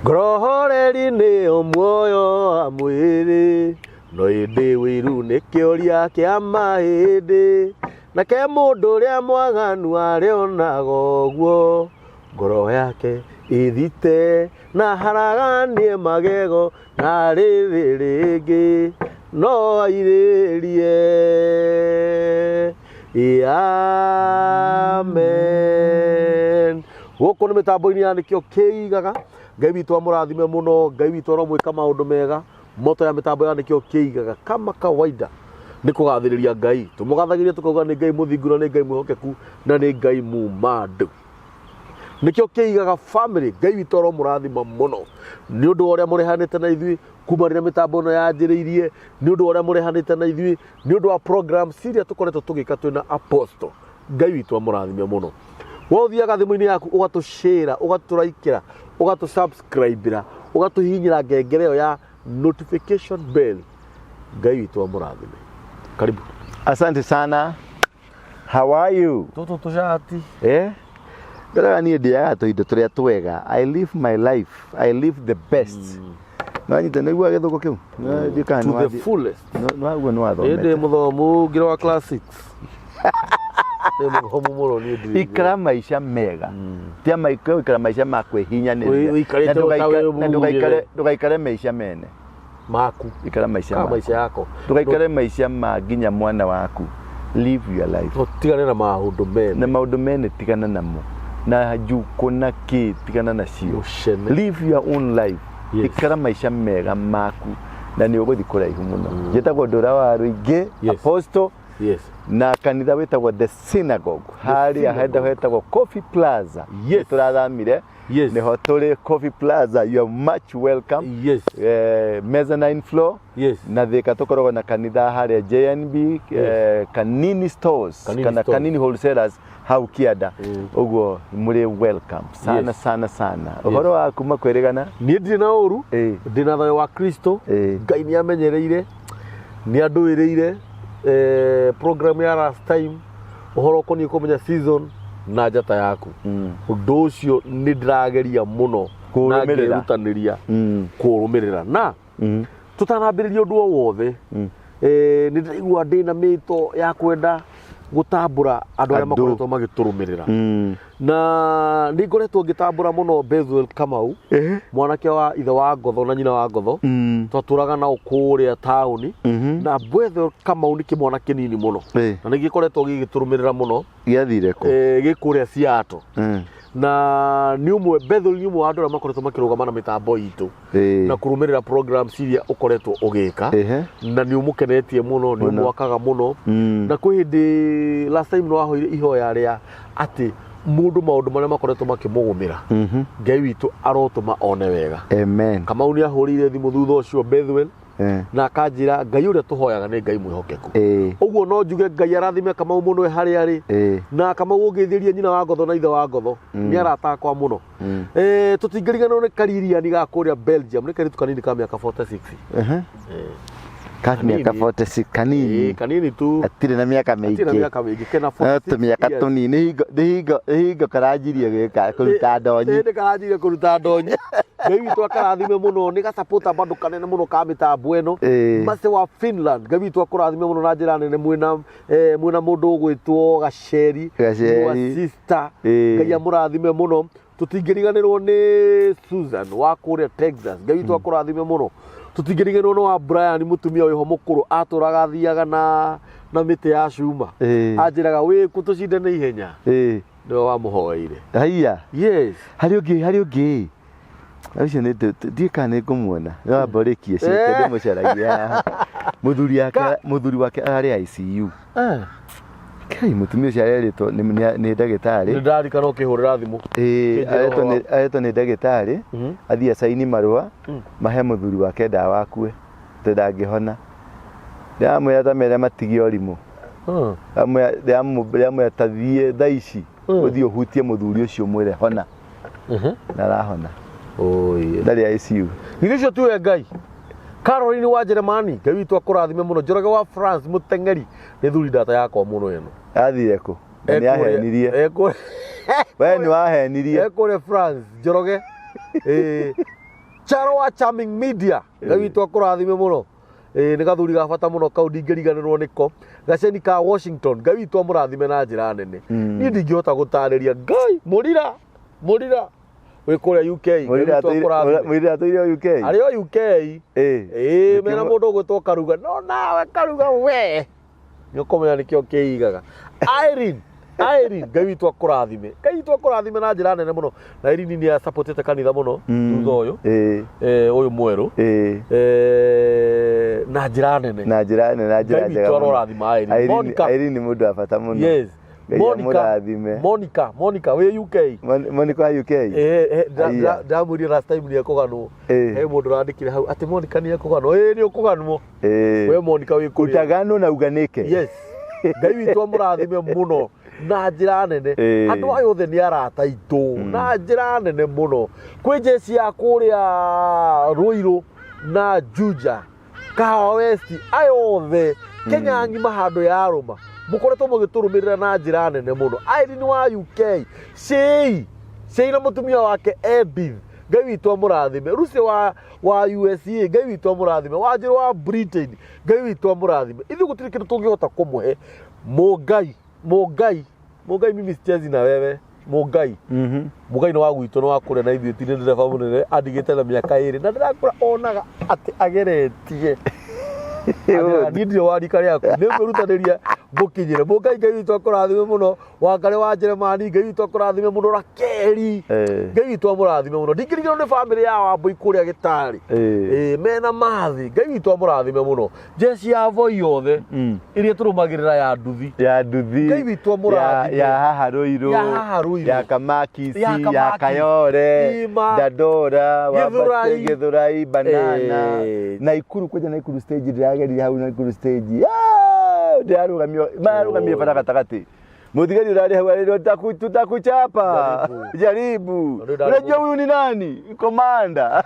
Ngorohoreri nĩ muoyo wa mwĩrĩ, no ĩndĩ wĩru nĩ kĩoria kĩa mahĩndĩ. Nake mũndũ ũrĩa mwaganu arĩonaga ũguo, ngoro yake ĩthite na haraganie magego, na rĩrĩ rĩngĩ no airĩrie. Amen. Gũkũ nĩ mĩtambo-inĩ ya nĩkĩo kĩigaga. Ngai witũ amũrathime mũno, Ngai witũ aromwĩka maũndũ mega. Moto ya mĩtambo ya nĩkĩo kĩigaga kama kawaida nĩ kũgathĩrĩria Ngai. Tũmũgathagĩria tũkauga nĩ Ngai mũthingu na nĩ Ngai mwĩhokeku na nĩ Ngai mumandũ. Nĩkĩo kĩigaga family. Ngai witũ aromũrathima mũno nĩ ũndũ wa ũrĩa mũrehanĩte na ithuĩ kuma rĩrĩa mĩtambo ĩno yanjĩrĩirie, nĩ ũndũ wa ũrĩa mũrehanĩte na ithuĩ, nĩ ũndũ wa programs iria tũkoretwo tũgĩka twĩna apostle. Ngai witũ amũrathime mũno. Wothiaga thimũ-inĩ yaku ũgatũshare, ũgatũraikĩra, ũgatũsubscribe-ira, ũgatũhihinyĩra ngengere ĩyo ya notification bell. Ngai witũ amũrathime. Karibu. Asante sana. How are you? Toto tushati. Ndĩraga niĩ ndiaga tũindo tũrĩa twega. I live my life. I live the best. No anyita nĩguo gĩthũko kĩu. To the fullest. No aguo no athomete. Ĩndĩ mũthomu ngĩra wa classics. Ikara maisha mega. Tia maikao ikara maisha ma kwĩhinyanĩria. Ndũgaikare maisha mene. Maku. Ikara maisha maku. Maisha yako. Ndũgaikare maisha ma nginya mwana waku. Live your life. Tigana na maũndũ mene. Na maũndũ mene tigana namo. Na juko na kĩ tigana nacio. Live your own life. Ikara maisha mega maku. Na nĩ ũgũthiĩ kũraihu mũno. Njĩtagwo Ndũra wa Rũingĩ, apostle. Yes. Na kanitha wetagwo the synagogue. Haria hetagwo Coffee Plaza. Yes. Turathamire. Yes. Neho tũrĩ Coffee Plaza. You are much welcome. Yes. Mezzanine floor. Yes. Na thika tukoragwo na kanitha haria JNB, Kanini stores, Kanini wholesalers hau Kianda. Uguo muri welcome. Sana sana sana. Ũhoro waku makwĩrĩgana? Niĩ ndirĩ na ũru. Ndĩna thayũ wa Kristo. Ngai nĩ amenyereire. Nĩ andũĩrĩire. Program ya last time ũhoro ũkoniĩ kũmenya season na njata yaku. Ũndũ ũcio nĩ ndĩrageria mũno na ngĩrutanĩria kũrũmĩrĩra. Na tũtanambĩrĩria ũndũ o wothe, nĩ ndĩraigua ndĩna mĩto ya kwenda gũtambũra andũ arĩa makoretwo magĩtũrũmĩrĩra. Na nĩ ngoretwo ngĩtambũra mũno Bethel Kamau, mwanake wa ithe wa Ngotho na nyina wa Ngotho. Twatũraga nao kũrĩa taũni. Na Bethel Kamau nĩ kĩmwana kĩnini mũno. Na nĩ gĩkoretwo gĩgĩtũrũmĩrĩra mũno. Gĩathire kũ? Gĩkũrĩa Seattle. Na nĩ ũmwe Bethel nĩ ũmwe wa andũ arĩa makoretwo makĩrũgama na mĩtambo itũ na kũrũmĩrĩra programs iria ũkoretwo ũgĩka. Na nĩ ũmũkenetie mũno, nĩ ũmwakaga mũno. Na kwĩ hĩndĩ last time no wahoire ihoya rĩa atĩ mũndũ maũndũ marĩa makoretwo makĩmũgũmĩra, Ngai witũ arotũma one wega. Amen. Kamau nĩ ahũrĩire thimũ thutha ũcio Bethel na akanjĩra Ngai ũrĩa tũhoyaga nĩ Ngai mwĩhokeku. Ũguo no njuge Ngai arathime Kamau mũno harĩa arĩ. Na Kamau ũngĩthĩrie nyina wa Ngotho na ithe wa Ngotho nĩ aratakwa mũno. Tũtingĩriganĩrwo nĩ Kaririani ga kũrĩa Belgium, nĩ kairĩtu kanini ka mĩaka 46. Miaka 46 kanini. Kanini tu. Atirĩ na mĩaka mĩingĩ. Atirĩ na mĩaka mĩingĩ kena 46. Tũmĩaka tũnini. Hingo karanjirie gwĩka kũruta ndonyi. Nĩ karanjirie kũruta ndonyi. Ngai witũ akarathime mũno, nĩ gacapota bandũ kanene mũno ka mĩtambo ĩno. Mace wa Finland. Ngai witũ akũrathime mũno na njĩra nene mwĩna mũndũ ũgwĩtwo Gaceri. Sister. Ngai amũrathime mũno. Tũtingĩriganĩrwo nĩ Susan wa kũrĩa Texas. Ngai witũ akũrathime mũno. Tũtingĩriganĩrwo nĩ wa Brian mũtumia ũyũ mũkũrũ atũraga athiaga na mĩtĩ ya cuma. Anjĩraga wĩkũ tũcindane ihenya. Nĩwe wamũhoeire. Haiya. Yes. Harĩ ũngĩ. Ũcio nĩ ndiĩka nĩ ngũmuona. Nĩ wamborĩkie ciĩke ndĩmũcaragia. Mũthuri wake arĩ ICU. Kai mũtumia ũcio arerĩtwo nĩ ndagĩtarĩ. Nĩ ndarikana ũkĩhũrĩra thimũ. Aretwo nĩ ndagĩtarĩ athiĩ acaini marũa mahe mũthuri wake ndawa akue ndangĩhona. Ndĩramwĩra ta mere matigie ũrimũ. Ndĩramwĩra ta thiĩ thaa ici ũthiĩ ũhutie mũthuri ũcio mwĩre hona. Na arahona. Ndarĩ ICU. Nĩ ũcio tuwe Ngai. Caroline wa Jeremani, Ngai witũ akũrathime mũno. Njoroge wa France mũteng'eri nĩ thuri ndata yakwa mũno ĩno. Athire kũ? Nĩ ahenirie. We nĩ wahenirie. Ekũrĩa France, Njoroge. Charo wa Charming Media Ngai witũ akũrathime mũno nĩ gathuri ga bata mũno kau ndingĩriganĩrwo nĩko gaceni ka Washington Ngai witũ amũrathime na njĩra nene niĩ ndingĩhota gũtarĩria Ngai mũrira wĩ kũrĩa UK mũrira atũire UK arĩ o UK mena mũndũ ũgwĩtwo Karuga no nawe Karuga we nĩ ũkũmenya nĩkĩo kĩigaga Irene Ngai witũ akũrathime na njĩra nene mũno na Irene nĩ supportete kanitha mũno thutha ũyũ mwerũ na njĩra nene Ngai witũ arorathima Irene nĩ mũndũ wa bata mũno yes Monica wĩ UK Monica wa UK ndamwĩrire last time nĩ ekũganwo he mũndũ ũrandĩkire hau atĩ Monica nĩ ekũganwo nĩ ũkũganwo we Monica wĩ kũrĩa utaganwo na uganĩke yes Ngai witũ amũrathime mũno na njĩra nene andũ aya othe nĩ arata aitũ na njĩra nene mũno kwĩ jeci ya kũrĩa Ruiru na Juja Kahawa West aya othe Kenya ng'ima handũ ya Roma mũkoretwo mũgĩtũrũmĩrĩra na njĩra nene mũno Irene wa UK Shei na mũtumia wake Edith Ngai witũ amũrathime Rusi wa USA Ngai witũ amũrathime Wanjĩrũ wa Britain Ngai witũ amũrathime ithuĩ gũtirĩ kĩndũ tũngĩhota kũmũhe Mũngai mimi sichezi na wewe Mũngai nĩ wa gwitũ nĩ wa kũrĩa na ithuĩ ti nĩ ndereba mũnene andigĩte na mĩaka 2 na ndĩrakũra onaga atĩ ageretie niĩ ndirĩ warika rĩaku nĩ kwĩrutanĩria ngũkinyĩre Mũngai Ngai witũ akũrathime mũno Wangari wa Njĩrĩmani Ngai witũ akũrathime mũno Rakeri Ngai witũ amũrathime mũno ndingĩriganĩrwo nĩ bamĩrĩ ya Wambũi kũrĩa Gĩtarĩ mena mathi Ngai witũ amũrathime mũno jeci ya Voi yothe ĩrĩa tũrũmagĩrĩra ya nduthi Ngai witũ amũrathime ya haha Ruiru ya Kamakisi ya Kayore Dandora Gĩthũrai Banana Naikuru kwanja Naikuru stage ndĩragerire hau Naikuru stage marũgamio bara gatagatĩ mũthigari ũrarĩ hau arĩ tutakuchapa jaribu unajua huyu ni nani komanda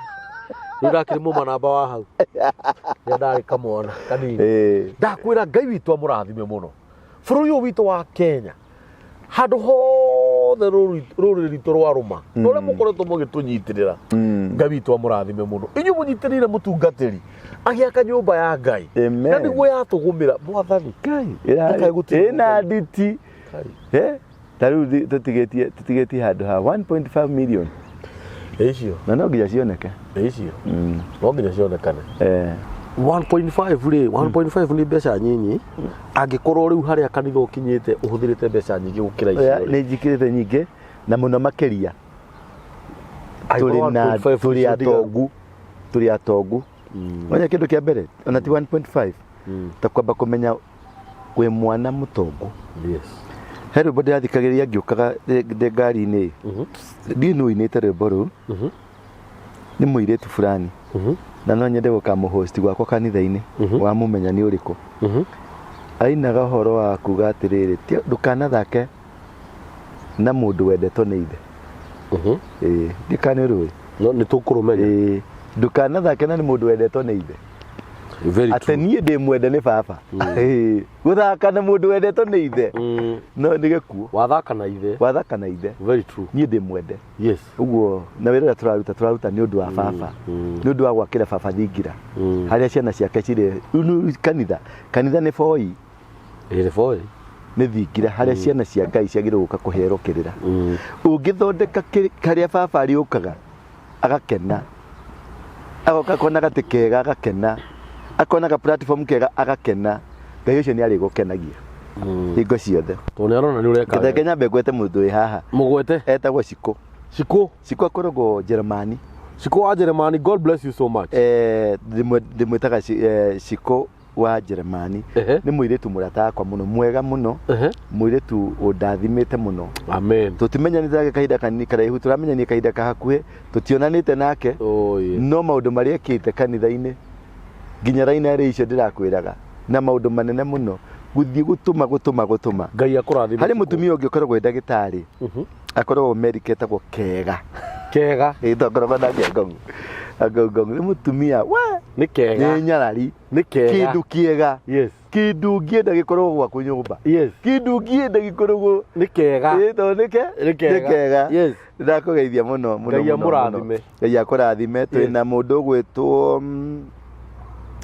ndakĩrĩ mũmanamba wa hau ndarĩ kamwana kanini ndakwĩra Ngai witũ amũrathime mũno bũrũri ũyũ witũ wa Kenya handũ hothe rũrĩrĩ rwitũ rwa Roma ũrĩa mũkoretwo mũgĩtũnyitĩrĩra Ngai witũ amũrathime mũno inyuĩ mũnyitĩrĩire mũtungatĩri agĩaka nyũmba ya Ngai na nĩguo yatũgũmĩra mwathani Ngai ĩna nditi tarĩu tũtigĩtie handũ ha 1.5 million icio na no nginya cioneke icio no nginya cionekane 1.5 rĩ 1.5 nĩ mbeca nyinyi angĩkorwo rĩu harĩa kanitha ũkinyĩte ũhũthĩrĩte mbeca nyingĩ gũkĩra icio nĩ njikĩrĩte nyingĩ na mũno makĩria tũrĩ atongu Wanya kĩndũ kĩa mbere ona ti 1.5 ta kwamba kũmenya wĩ mwana mũtongu he rwĩmbo ndĩrathikagĩrĩria ngĩũkaga ndĩ ngari-inĩ ndiĩ nĩ ũinĩte rwĩmbo rũu nĩ mũirĩtu fulani na no nyende gũkamũhosti gwakwa kanitha-inĩ wamũmenya nĩ ũrĩkũ ainaga ũhoro wa kuga atĩrĩrĩ ndũkanathake na mũndũ wendetwo nĩ ithe ndikane rũĩ nĩ tũkũrũmenya ndũkanathake na nĩ mũndũ wendetwo nĩ ithe atĩ niĩ ndĩ mwende nĩ baba gũthaka na mũndũ wendetwo nĩ ithe no nĩ gĩkuũ wathaka na ithe very true niĩ ndĩ mwende ũguo na wĩra ũrĩa tũraruta nĩ ũndũ wa baba nĩ ũndũ wa gwakĩra baba thingira harĩa ciana ciake cirĩ kanitha nĩ boi nĩ thingira harĩa ciana cia Ngai ciagĩrĩirwo gũka kũherũkĩrĩra ũngĩthondeka karĩa baba arĩũkaga agakena agoka kona gatĩ kega agakena akona ga platform kega agakena Ngai ũcio nĩ arĩgũkenagia hingo ciothe tondũ nĩ arona nĩ ũreka Kĩtheke nyambe ngwete mũndũ wĩ haha mũgwete etagwo Ciko akoragwo Jeremani Ciko wa Jeremani God bless you so much ndĩmwĩtaga Ciko wa Jeremani nĩ mũirĩtu mũrata wakwa mũno mwega mũno mũirĩtu ũndathimĩte mũno amen tũtimenyanĩte kahinda kanini karaihu tũramenyania kahinda kahakuhĩ tũtionanĩte nake no maũndũ marĩa ekĩte kanitha-inĩ nginya raina rĩ icio ndĩrakwĩraga na maũndũ manene mũno gũthiĩ gũtũma Ngai akũrathime harĩ mũtumia ũngĩ ũkoragwo ndagĩtarĩ akoragwo Amerika etagwo Kega ĩtongoragwo na Ngong nĩ mũtumia we nĩ kega nĩ nyarari kĩndũ kĩega kindu ngienda gikorwo gwaku nyumba Yes. kindu ngienda gikorwo Nĩ kega. ito nike Nĩ Yes. ndakugeithia muno muno Ngai amũrathime. Ngai akũrathime twina mundu gwitwo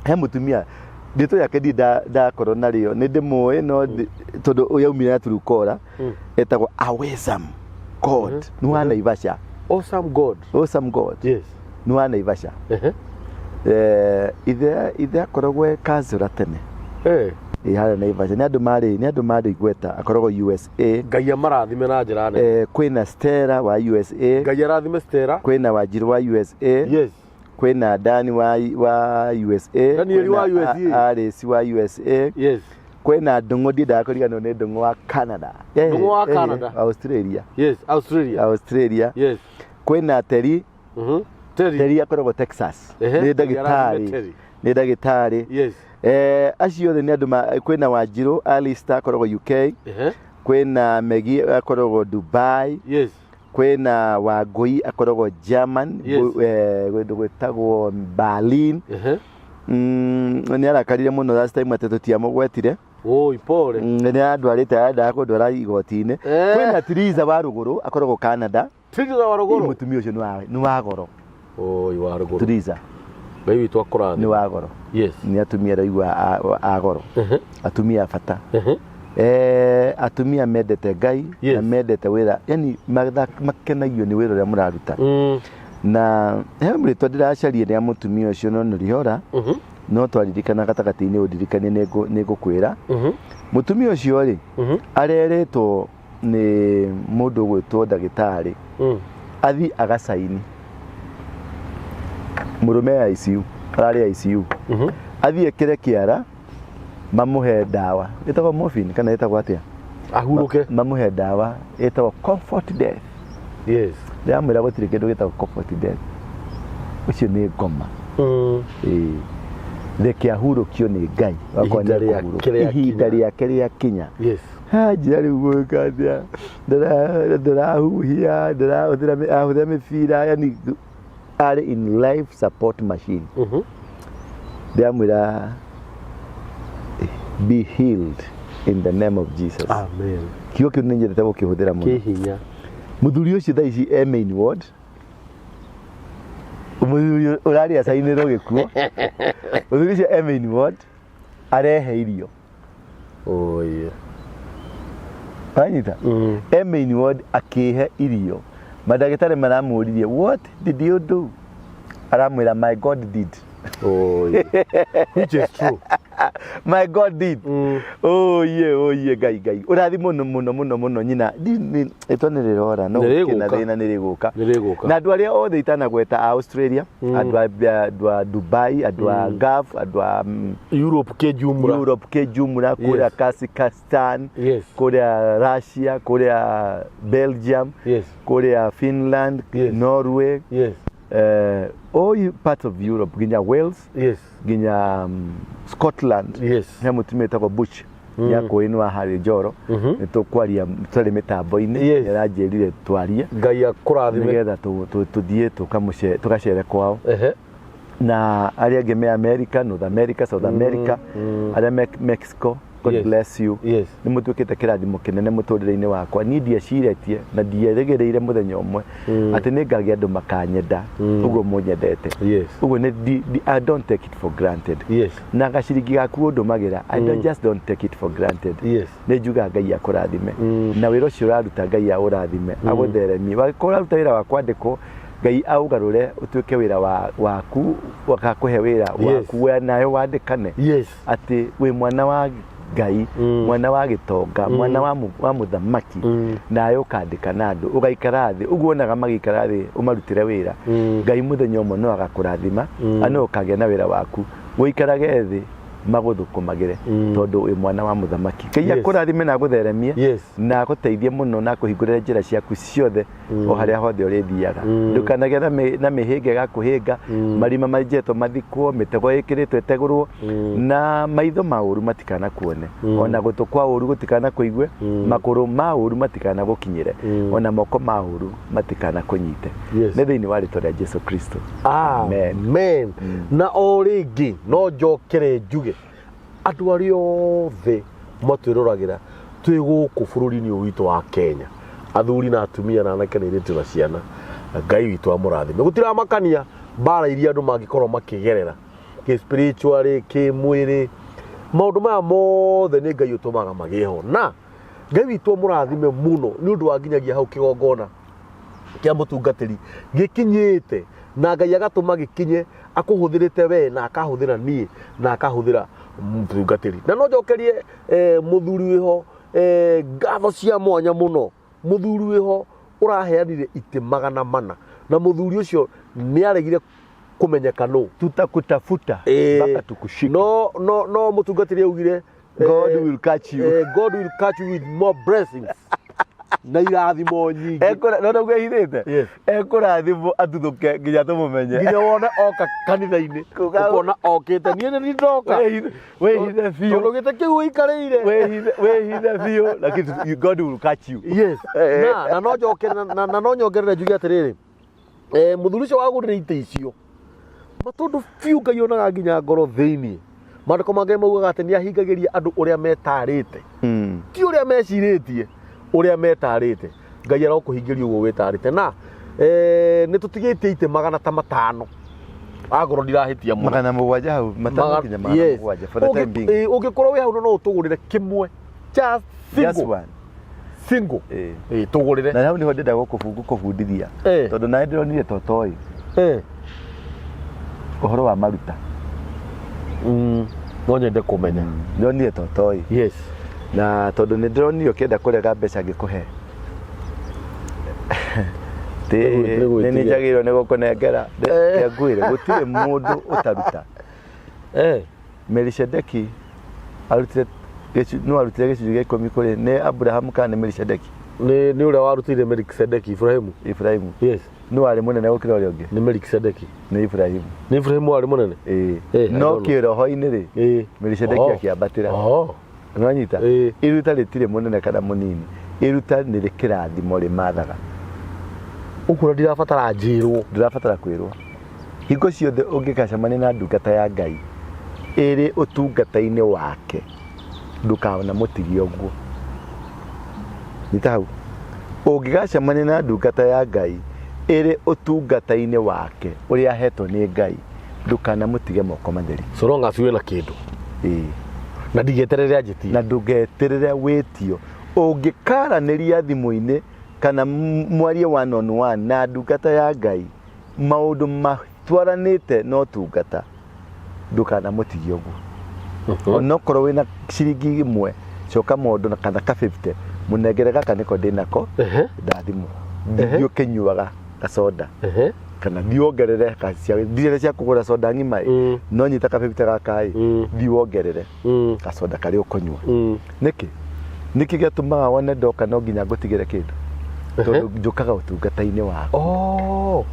he mutumia ndito yake ndakorwo nario ni ndimuĩ no tondu uyaumire Turukora etagwo Awesome God ni wa Naivasha. Awesome God. Awesome God. Yes. Ni wa Naivasha. Ithe akoragwo kazura tene. Ihara Naivasha ni andu mari igweta akoragwo USA. Ngai amarathime na njĩra nene. Kwina Stella wa USA. Ngai arathime Stella. Kwina Wanjiru wa USA. Yes. Kwina Dani wa USA. Daniel wa USA. Aris wa USA. Yes. Kwina Ndungu ndakuriganwo ni Ndungu wa Canada. Ndungu wa Canada. Australia. Yes, Australia. Yes. Kwina Teri. Teri akoragwo Texas. Ni ndagitari. Yes. Acio othe ni andu kwina Wanjiru Alistair akoragwo UK. Kwina Megi akoragwo Dubai. Yes. Kwina Wangui akoragwo German. Gwetagwo Berlin. Ni arakarire muno last time ati mugwetire. Pole. Ni andwarite ada kundwara igoti-ini. Kwina Triza wa Ruguru akoragwo Canada. Triza wa Ruguru. Mutumia ucio ni wa goro. Wa Ruguru. Triza. Ngai witu akũrathime. Ni wa goro. Yes. Ni atumia raigua a goro. Atumia bata. Atumia mendete Ngai na mendete wira, yani makenagio ni wira uria muraruta. Na he mritwa ndiracarie ria mutumia ucio no rihora. No twaririkana gatagati-ini undirikane ni ngukwira. Mutumia ucio ri areretwo ni mundu gwitwo ndagitari. Athi agacaini. Murume ICU, arari ICU. Athi ekire kiara mamuhe dawa. Itagwo morphine kana itagwo atia? Ahuruke. Mamuhe dawa itagwo comfort death. Yes. Ndamwira gutire kindu gitagwo comfort death. Ucio ni ngoma. Reke ahurukio ni Ngai. Ihinda riake riakinya. Yes. Njira riu gwika atia? Ndarahuhia, ndarahuthira mibira, yani are in life support machine. Ndamwira be healed in the name of Jesus. Amen. Kio kiu ni nyendete gukihuthira muno. Kihinya. Muthuri ucio thaici main ward. Muthuri urari acainirwo gikuo. Muthuri ucio main ward arehe irio. Anyita. Main ward akihe irio. Madagitari maramuririe, what did you do? Aramwira, my God did. Which is true. My God did. Yeah, Ngai. Urathi muno nyina. Itonirira no kina thina niriguka. Na andu aria othe itanagweta a Australia, andu a Dubai, andu a Gulf, andu a Europe ke jumla kuria Kazakhstan, kuria Russia, kuria Belgium, kuria Finland, Norway. All parts of Europe, ginya Wales, ginya Scotland, he mutumia etagwo Bush yako ino ahari Joro nitukwaria tari mitambo-ini yaranjirire twarie Ngai akũrathime nigetha tuthie tukacere kwao na aria angi me America, North America, South America, aria Mexico. God bless you. Ni mutuikite kirathimo kinene muturire-ini wakwa. Ni ndiaciretie na ndieregereire muthenya umwe ati ni ngagia andu makanyenda uguo munyendete. Uguo ni I don't take it for granted. Na gaciringi gaku undumagira I don't take it for granted. Ni njuga Ngai akũrathime na wira ucio uraruta Ngai aũrathime agutheremie. Wakora ruta wira wa kwandikwo Ngai augarure utuike wira waku wakakuhe wira waku we nayo wandikane ati we mwana wa Ngai, mwana wa gitonga, mwana wa muthamaki nayo ukandika na andu ugaikara thi uguo naga magikara thi umarutire wira Ngai muthenya umwe no agakurathima ano ukagĩa na wira waku wikarage thi maguthukumagire tondu wi mwana wa muthamaki. Ngai akũrathime na agutheremie na aguteithie muno na akuhingurire njira ciaku ciothe o haria hothe urithiaga. Ndukanagĩa na mihinga gakuhinga marima manjetwo mathikwo mitego ikiritwo itegurwo na maitho mauru matikana kuone ona gutu kwa uru gutikana kuigue makuru ma uru matikana gukinyire ona moko ma uru matikana kunyite ni thiini wa ritwa ria Jesu Kristo. Amen. Na o ringi no njokere njuge andu ari othe matwiruragira twi guku bururi-ini witu wa Kenya, athuri na atumia na anake na airitu na ciana, Ngai witu amurathime. Gutiramakania bara iria andu mangikorwo makigerera ki spiritually, ki mwiri, maundu maya mothe ni Ngai utumaga magieho, na Ngai witu amurathime muno ni undu wa nginyagia hau kigongona kia mutungatiri gikinyite, na Ngai agatuma gikinye akuhuthirite we na akahuthira nie na akahuthira mutungatiri. Na no njokerie muthuri wiho ngatho cia mwanya muno, muthuri wiho uraheanire ite 400 na muthuri ucio ni aregire kumenyeka no tutakutafuta mpaka tukushike. No mutungatiri augire God will catch you. God will catch you with more blessings. Na irathimo nyingi. No gwehithite. Ekurathimo atuthuke nginya tumumenye. Nginya wona oka kanitha-ini. Ukona okite nie ni ndoka. Wehithe biu. Tologete kiu ikareire. Wehithe biu lakini God will catch you. Yes. Na no njoke na no nyongerere njuge atiriri. Muthuri ucio wagurire ite icio. Matundu biu Ngai onaga nginya ngoro thiini. Mandiko mange maugaga ati ni ahingagiria andu uria metarite. Ti uria meciritie, uria metarite. Ngai arokuhingiria uguo witarite. Na ni tutigitie ite 500 agoro ndirahitia muno 700 hau matakinya 700 for the time being. Ungikorwo wi hau no utugurire kimwe, just one single tugurire. Na hau niho ndenda gukubundithia tondu na ndironire totoi uhoro wa maruta. No nyende kumenya ndonire totoi. Yes. Na tondu ni ndironire ukienda kurega mbeca ngikuhe ni njagirwo ni gukunengera ngwire gutire mundu utaruta. Melishedeki arutire arutire gicunjĩ gĩa 10 kuri ni Abraham kana Melishedeki? Ni uria warutire Melkisedeki. Ibrahimu. Yes. Ni wari munene gukira uria ungi? Ni Melkisedeki. Ni Ibrahimu. Ni Ibrahimu wari munene? No kiroho-ini ri Melishedeki akiambatira. Nwanyita iruta ritire munene kana munini, iruta ni rikirathimo ri mathaga. Ukura ndirabatara njirwo, ndirabatara kwirwo. Hingo ciothe ungikacemania na ndungata ya Ngai iri utungata-ini wake ndukana mutigi uguo. Nitau ungigacemania na ndungata ya Ngai iri utungata-ini wake uria ahetwo ni Ngai ndukana mutige moko matheri. So long as we na kindu na ndigeterere ajiti na ndugeterere witio. Ungikaranĩria thimũ-inĩ kana mwarie one on one na ndungata ya Ngai maundu matwaranĩte no tungata ndukana mutigi uguo. Onokorwo wina ciringi imwe coka mundu na kana ka 50 munengere gaka niko ndinako ndathimo ndiuke nyuaga gasoda kana thiongerere kacia cia kugura soda ngima no nyita ka 50 gaka thiongerere gasoda kari ukunywa. Niki gatumaga wone ndoka no nginya ngutigire kindu tondu njukaga utungata-ini wako.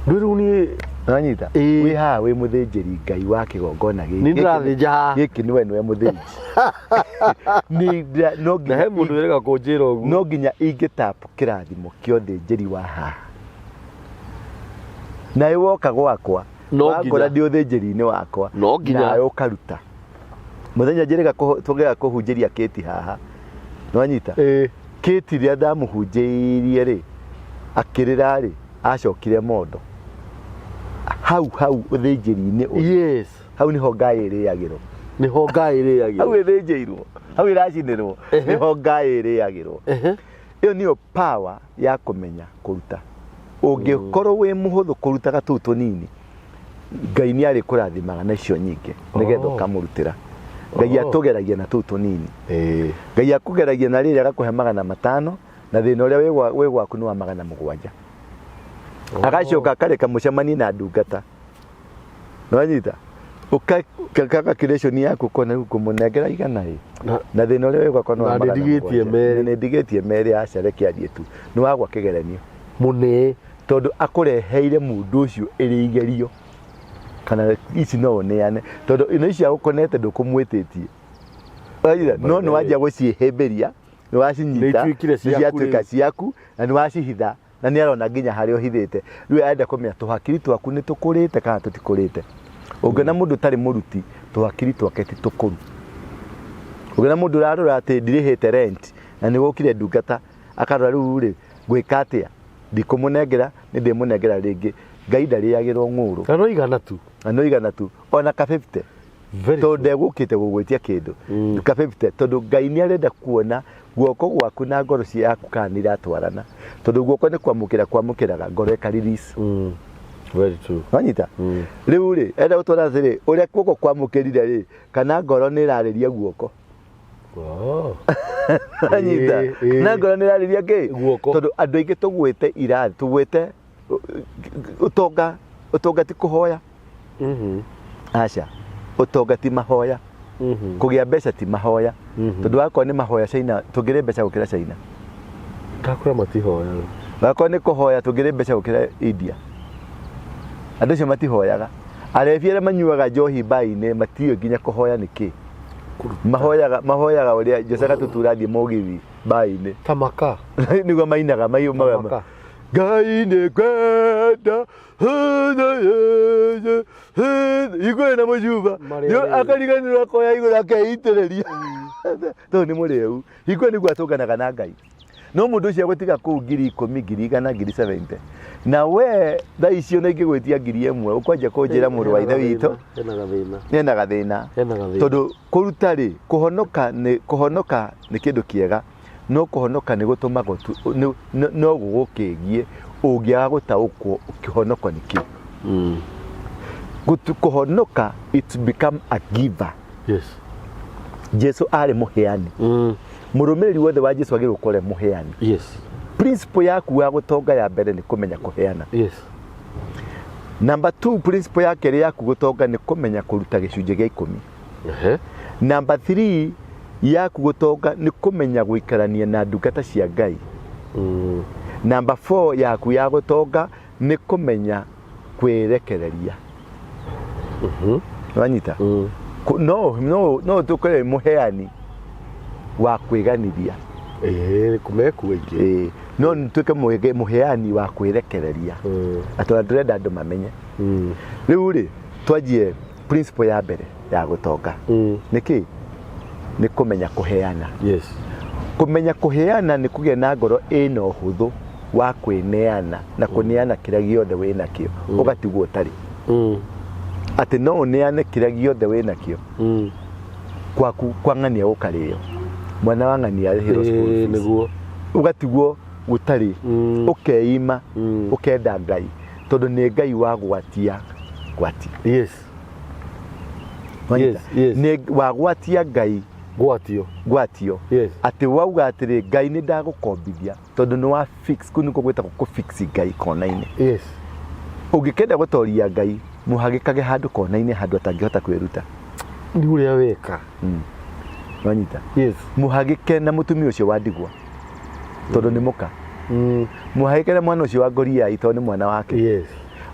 Ndiru ni nanyita wi ha wi muthinjiri Ngai wa kigongona giki ni ndirathinja giki niwe niwe muthinji ni no nginya he mundu wirega kunjira uguo no nginya ingitapu kirathimo kio thinjiri wa ha na iwoka gwakwa wakora ndi uthinjiri-ini wakwa no nginya nayo ukaruta muthenya njiriga tugega kuhunjiria kiti haha nwanyita kiti ria ndamuhunjirie ri akirira ri acokire mondo hau uthinjiri-ini. Yes. Hau niho Ngai iriagirwo. Niho Ngai iriagirwo. Hau ithinjirwo. Hau iracinirwo. Niho Ngai iriagirwo. Iyo niyo power ya kumenya kuruta. Ungikorwo wi muhuthu kuruta gatu tunini Ngai ni ari kurathimaga na icio nyingi nigetha ukamurutira. Ngai atugeragia na tu tunini. Ngai akugeragia na riri agakuhe 500 na thina uria wi gwaku ni wa 700. Agacoka kareka mucemani na ndungata nwanyita ukaka creation yaku kona kumunengera igana na thina uria wigwa kona na ndigitie mere acereke arie tu ni wagwa kigeranio mune tondu akureheire mundu ucio iri igerio kana ici no neane tondu ino ici agukonete ndukumwititie no ni wajia gucihemberia ni wacinyita ciatuika ciaku na ni wacihitha na ni arona nginya hari ohithite riu aenda kumenya tuhakiri twaku ni tukurite kana tutikurite Ũngĩona mũndũ tarĩ mũruti twakiri twake ti tũkũru. Ũngĩona mũndũ ararora atĩ ndirĩhĩte rent na nĩ gũkire ndungata akarora rĩu rĩ gwĩka atĩa ndikũmũnengera nĩ ndĩmũnengera rĩngĩ Ngai ndarĩagĩrwo ng'ũrũ. Na no igana tu. Na no igana tu. Ona ka 50. Tondũ ndegũkĩte gũgwĩtia kĩndũ. Ka 50 tondũ Ngai nĩ arenda kuona guoko gwaku na ngoro ciaku kana nĩ iratwarana. Tondũ guoko nĩ kwamũkĩraga ngoro ĩkarelease. Very true. Wanyita? Rĩu rĩ enda gũtwara atĩrĩ ũrĩa guoko kwamũkĩrire rĩ kana ngoro nĩ ĩrarĩria guoko. Wanyita? Na ngoro nĩ ĩrarĩria kĩ? Guoko. Tondũ andũ aingĩ tũgwĩte irathi tũgwĩte ũtonga ti kũhoya. Aca ũtonga ti mahoya. Kũgĩa mbeca ti mahoya. Tondũ wakorwo nĩ mahoya China tũngĩrĩ mbeca gũkĩra China. Ndakũra matihoya. Wakorwo nĩ kũhoya tũngĩrĩ mbeca gũkĩra India. Andũ acio matihoyaga. Arebi arĩa manyuaga njohi mbaĩ-inĩ matiũĩ nginya kũhoya nĩkĩ. Mahoyaga ũrĩa Josaga tũtũrathiĩ mũgithi mbaĩ-inĩ. Tamaka. Nĩguo mainaga mayumaga. Ngai nĩ kwenda igwe na mũjumba akariganĩrwo akoya igũrũ akeitĩrĩria. Tondũ nĩ mũrĩu. Igwe nĩguo atũnganaga na Ngai. No mũndũ ũcio gũtiga kũu 10,000, 100,000, 70. Na we thaa icio na ingĩgwĩtia 1,000 ũkwanjia kũnjĩra mũrũ wa ithe witũ hena gathĩna. Tondũ kũruta rĩ kũhonoka nĩ kĩndũ kĩega. No kũhonoka nĩ gũtũmaga no gũgũkĩgie ũngĩaga gũtaũkwo ũkĩhonokwo nĩkĩ. Kũhonoka it's become a giver. Yes. Jesu arĩ mũheani. Mũrũmĩrĩri wothe wa Jesu agĩrĩirwo gũkorwo mũheani. Yes. Principle yaku ya gũtonga ya mbere nĩ kũmenya kũheana. Yes. Number 2 principle ya kerĩ yaku gũtonga nĩ kũmenya kũruta gĩcunjĩ gĩa 10. Number 3 yaku gũtonga nĩ kũmenya gũikarania na ndungata cia Ngai. Number 4 yaku ya gũtonga nĩ kũmenya kwĩrekereria. Wanyita? No tukore mũheani wa kwĩganithia. Kũmekuo ingĩ. No nituĩke mũheani wa kwĩrekereria. Atĩ ndĩrenda andũ mamenye. Rĩu rĩ twanjie principle ya mbere ya gũtonga. Nĩkĩ? Nĩ kũmenya kũheana. Yes. Kũmenya kũheana nĩ kũgĩa na ngoro ĩna ũhũthũ wa kwĩneana na kũneana kĩrĩa gĩothe wĩnakĩo ũgatigwo ũtarĩ. Atĩ no ũneane kĩrĩa gĩothe wĩnakĩo kwa ng'ania gũkarĩo. Mwana wa ng'ania arĩhĩrwo school fees. Nĩguo ũgatigwo ũtarĩ ũkeima ũkenda Ngai tondũ nĩ Ngai wa gwatia. Yes. Nĩ wagwatia Ngai gwatio. Yes. Atĩ wauga atĩrĩ Ngai nĩ ndagũkombithia tondũ nĩ wa fix kũu nĩkuo gwĩtagwo kũ-fix Ngai kona-inĩ. Yes. Ũngĩkenda gũtoria Ngai mũhagĩkage handũ kona-inĩ handũ atangĩhota kwĩruta. Nĩ ũrĩa weka. Wanyita? Yes. Mũhagĩke na mũtumia ũcio wa ndigwa tondũ nĩ mũka. Mũhagĩke na mwana ũcio wa ngoria tondũ nĩ mwana wake. Yes.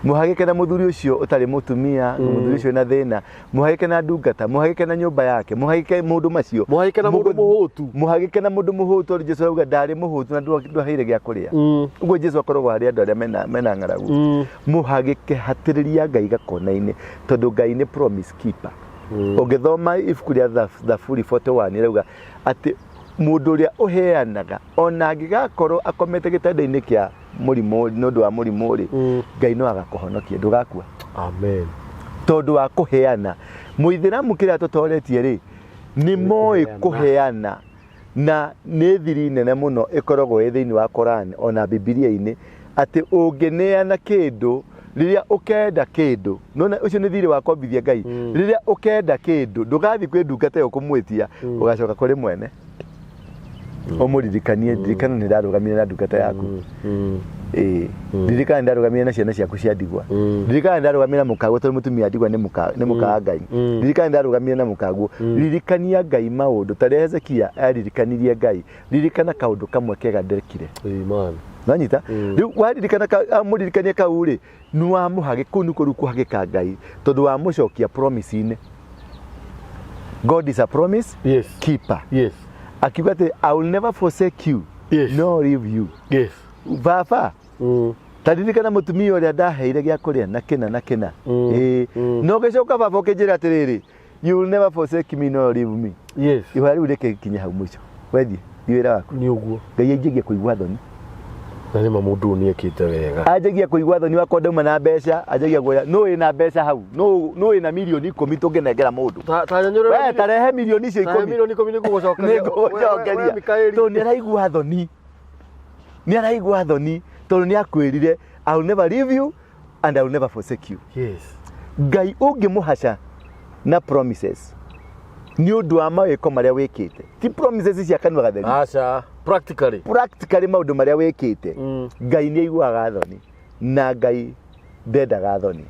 Mũhagĩke na mũthuri ũcio ũtarĩ mũtumia, mũthuri ũcio na thĩna, mũhagĩke na ndungata, mũhagĩke na nyũmba yake, mũhagĩke mũndũ macio, mũhagĩke na mũndũ mũhũtu, mũhagĩke na mũndũ mũhũtu tondũ Jesũ auga ndarĩ mũhũtu na ndwaheire gĩa kũrĩa. Ũguo Jesũ akoragwo harĩ andũ arĩa mena ng'aragu. Mũhagĩke hatĩrĩria Ngai gakona-inĩ tondũ Ngai nĩ promise keeper. Ũngĩthoma ibuku rĩa Thaburi 41 rĩauga atĩ mũndũ ũrĩa ũheanaga ona angĩgakorwo akomete gĩtanda-inĩ kĩa mũrimũ nĩ ũndũ wa mũrimũ rĩ Ngai no agakũhonokia ndũgakua. Amen. Tondũ wa kũheana. Mũithĩramu kĩrĩa tũtoretie rĩ nĩ moĩ kũheana na nĩ thiri nene mũno ĩkoragwo thĩinĩ wa Korani ona Bibilia-inĩ atĩ ũngĩneana kĩndũ rĩrĩa ũkenda kĩndũ nona ũcio nĩ thirĩ wa kombithia Ngai rĩrĩa ũkenda kĩndũ ndũgathiĩ kwĩ ndungata ĩyo kũmwĩtia ũgacoka kũrĩ mwene. Ũmũririkanie ndirikana nĩ ndarũgamire na ndungata yaku. Ndirikana ndarũgamire na ciana ciaku cia ndigwa. Ndirikana ndarũgamire na mũkaguo tondũ mũtumia ndigwa nĩ mũkaga Ngai. Ndirikana ndarũgamire na mũkaguo. Ririkania Ngai maũndũ ta rĩa Hezekia aririkanirie Ngai. Ririkana kaũndũ kamwe kega ndekire. Amen. Nanyita? Rĩu waririkana mũririkanie kau rĩ nĩ wamũhage kũu nĩ kũrũ kũhagĩka Ngai tondũ wamũcokia promise-inĩ. God is a promise keeper. Yes. Akiuga atĩ I will never forsake you nor leave you. Yes. Baba taririkana mutumia uria ndaheire gya kuria na kina no gicoka baba ukinjira atiriri you will never forsake me nor leave me. Yes. Iwa riu reke kinya hau mwico wethi wira waku ni uguo ngai anjagia kuigua thoni na ni mamundu ni ekite wega anjagia kuigua thoni wakwa ndauma na mbeca anjagia kuya no ina mbeca hau no ina milioni 10 tungenengera mundu we tarehe milioni icio 10 milioni 10 ni gucokeria to ni araigua thoni to ni akwirire I will never leave you and I will never forsake you. Yes. Ngai ungimuhaca na promises ni undu wa mawiko maria wikite ti promises cia kanwa gatheri acha practically maundu maria wikite Ngai ni aiguaga thoni na Ngai ndendaga thoni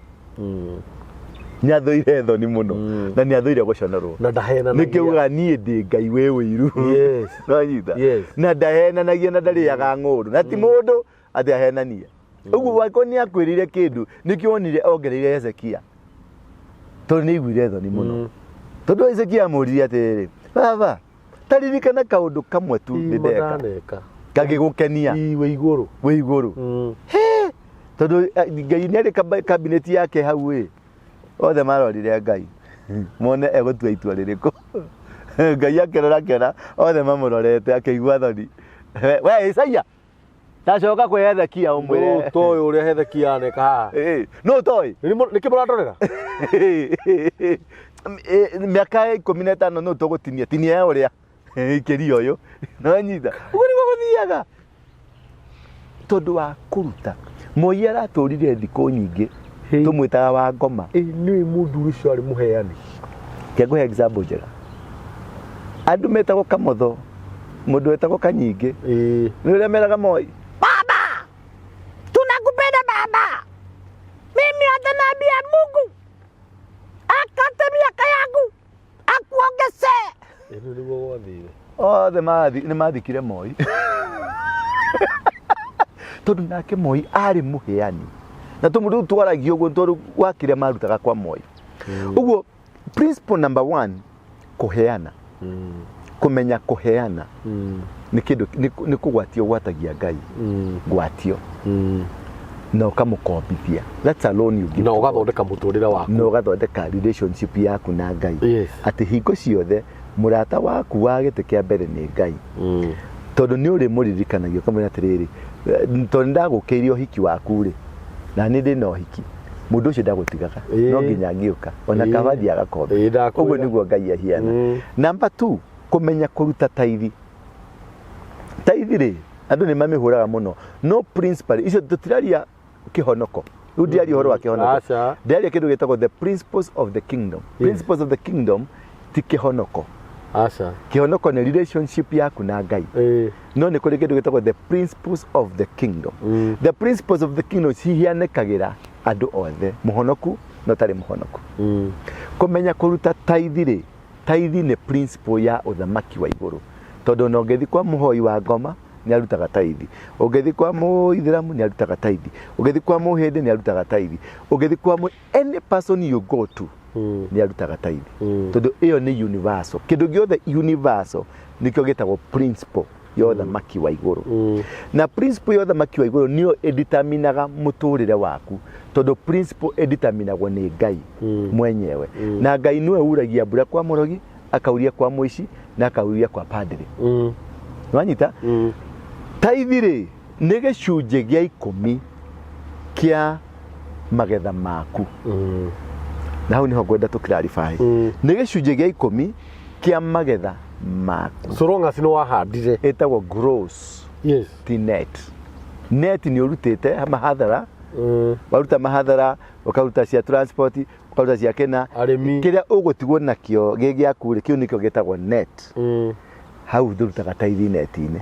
ni athoire thoni muno na ni athoire guconorwo na ndahena ni kiuga nie ndi Ngai we wiru yes no nyita yes na ndahenanagia na ndariaga ng'undu na ti mundu ati ahenania uguo wako ni akwirire kindu nikio onire ongereire Hezekia to ni igwire thoni muno tondu Hezekia muririe atiriri baba taririkana kaundu kamwe tu ndeka kagigukenia we iguru he tondu Ngai ni ari cabinet yake hau othe marorire Ngai mone egutua itua ririku Ngai akerora othe mamurorete akigua thoni we Isaia tacoka kwi Hezekia umwire no toy uria Hezekia aneka no toy ni kimuratorera miaka 15 no tugutinia tinia uria ikiria uyu no nyita uguo ni guthiaga tondu wa kuruta Moi araturire thiku nyingi tumwitaga wa ngoma ni mundu ucio ari muheani kenguhe example njega andu metagwo Kamotho mundu wetagwo Kanyingi ni uria meraga Moi baba tunakupenda baba mimi hata naambia Mungu akate miaka yangu akuongeze ni niguo wathire othe ni mathikire Moi tondu nake Moi ari muheani na tumudu twaragio uguo tondu wakire marutaga kwa Moi uguo principle number 1 kuheana kumenya kuheana ni kindu ni kugwatio gwatagia Ngai gwatio no kamukombithia that's alone you give no gathondeka muturire waku no gathondeka relationship yaku na Ngai ati hingo ciothe murata waku wa gite kia mbere ni Ngai tondu ni uri muririkanagio kamwe atiriri tondu ndagukirio hiki waku ri na ni ndi no hiki mundu ucio ndagutigaga no nginya ngiuka ona kabathi agakombe uguo niguo Ngai ahiana number 2 kumenya kuruta taithi ri andu ni mamihuraga muno no principle icio tutiraria kihonoko udiari horo wa kihonoko ndiari kindu gitagwo the principles of the kingdom principles of the kingdom ti kihonoko kihonoko ni relationship yaku na Ngai no ni kuri kindu gitagwo the principles of the kingdom the principles of the kingdom cihianekagira andu othe muhonoku no tari muhonoku kumenya kuruta taithi ni principle ya uthamaki wa iguru tondu no ngethi kwa muhoi wa ngoma ni arutaga taithi ungethi kwa muithiramu ni arutaga taithi ungethi kwa muhindi ni arutaga taithi ungethi kwa any person you go to ni arutaga taithi tondu iyo ni universal kindu giothe universal nikyo gitagwo principle ya uthamaki wa iguru na principle ya uthamaki wa iguru niyo determinaga muturire waku tondu principle determinagwo ni Ngai mwenyewe na Ngai niwe uragia mbura kwa murogi akauria kwa muici na akauria kwa padri nwanyita taithi ri ni gicunje gia 10 kia magetha maku na hau niho ngwenda tu clarify ni gicunje gia 10 kia magetha maku so long as no wahandire etagwo gross ti net ni urutite mahathara waruta mahathara ukaruta cia transport ukaruta cia kena kiria ugutigwo nakio gigiaku ri kiu nikio gitagwo net hau ndurutaga taithi netine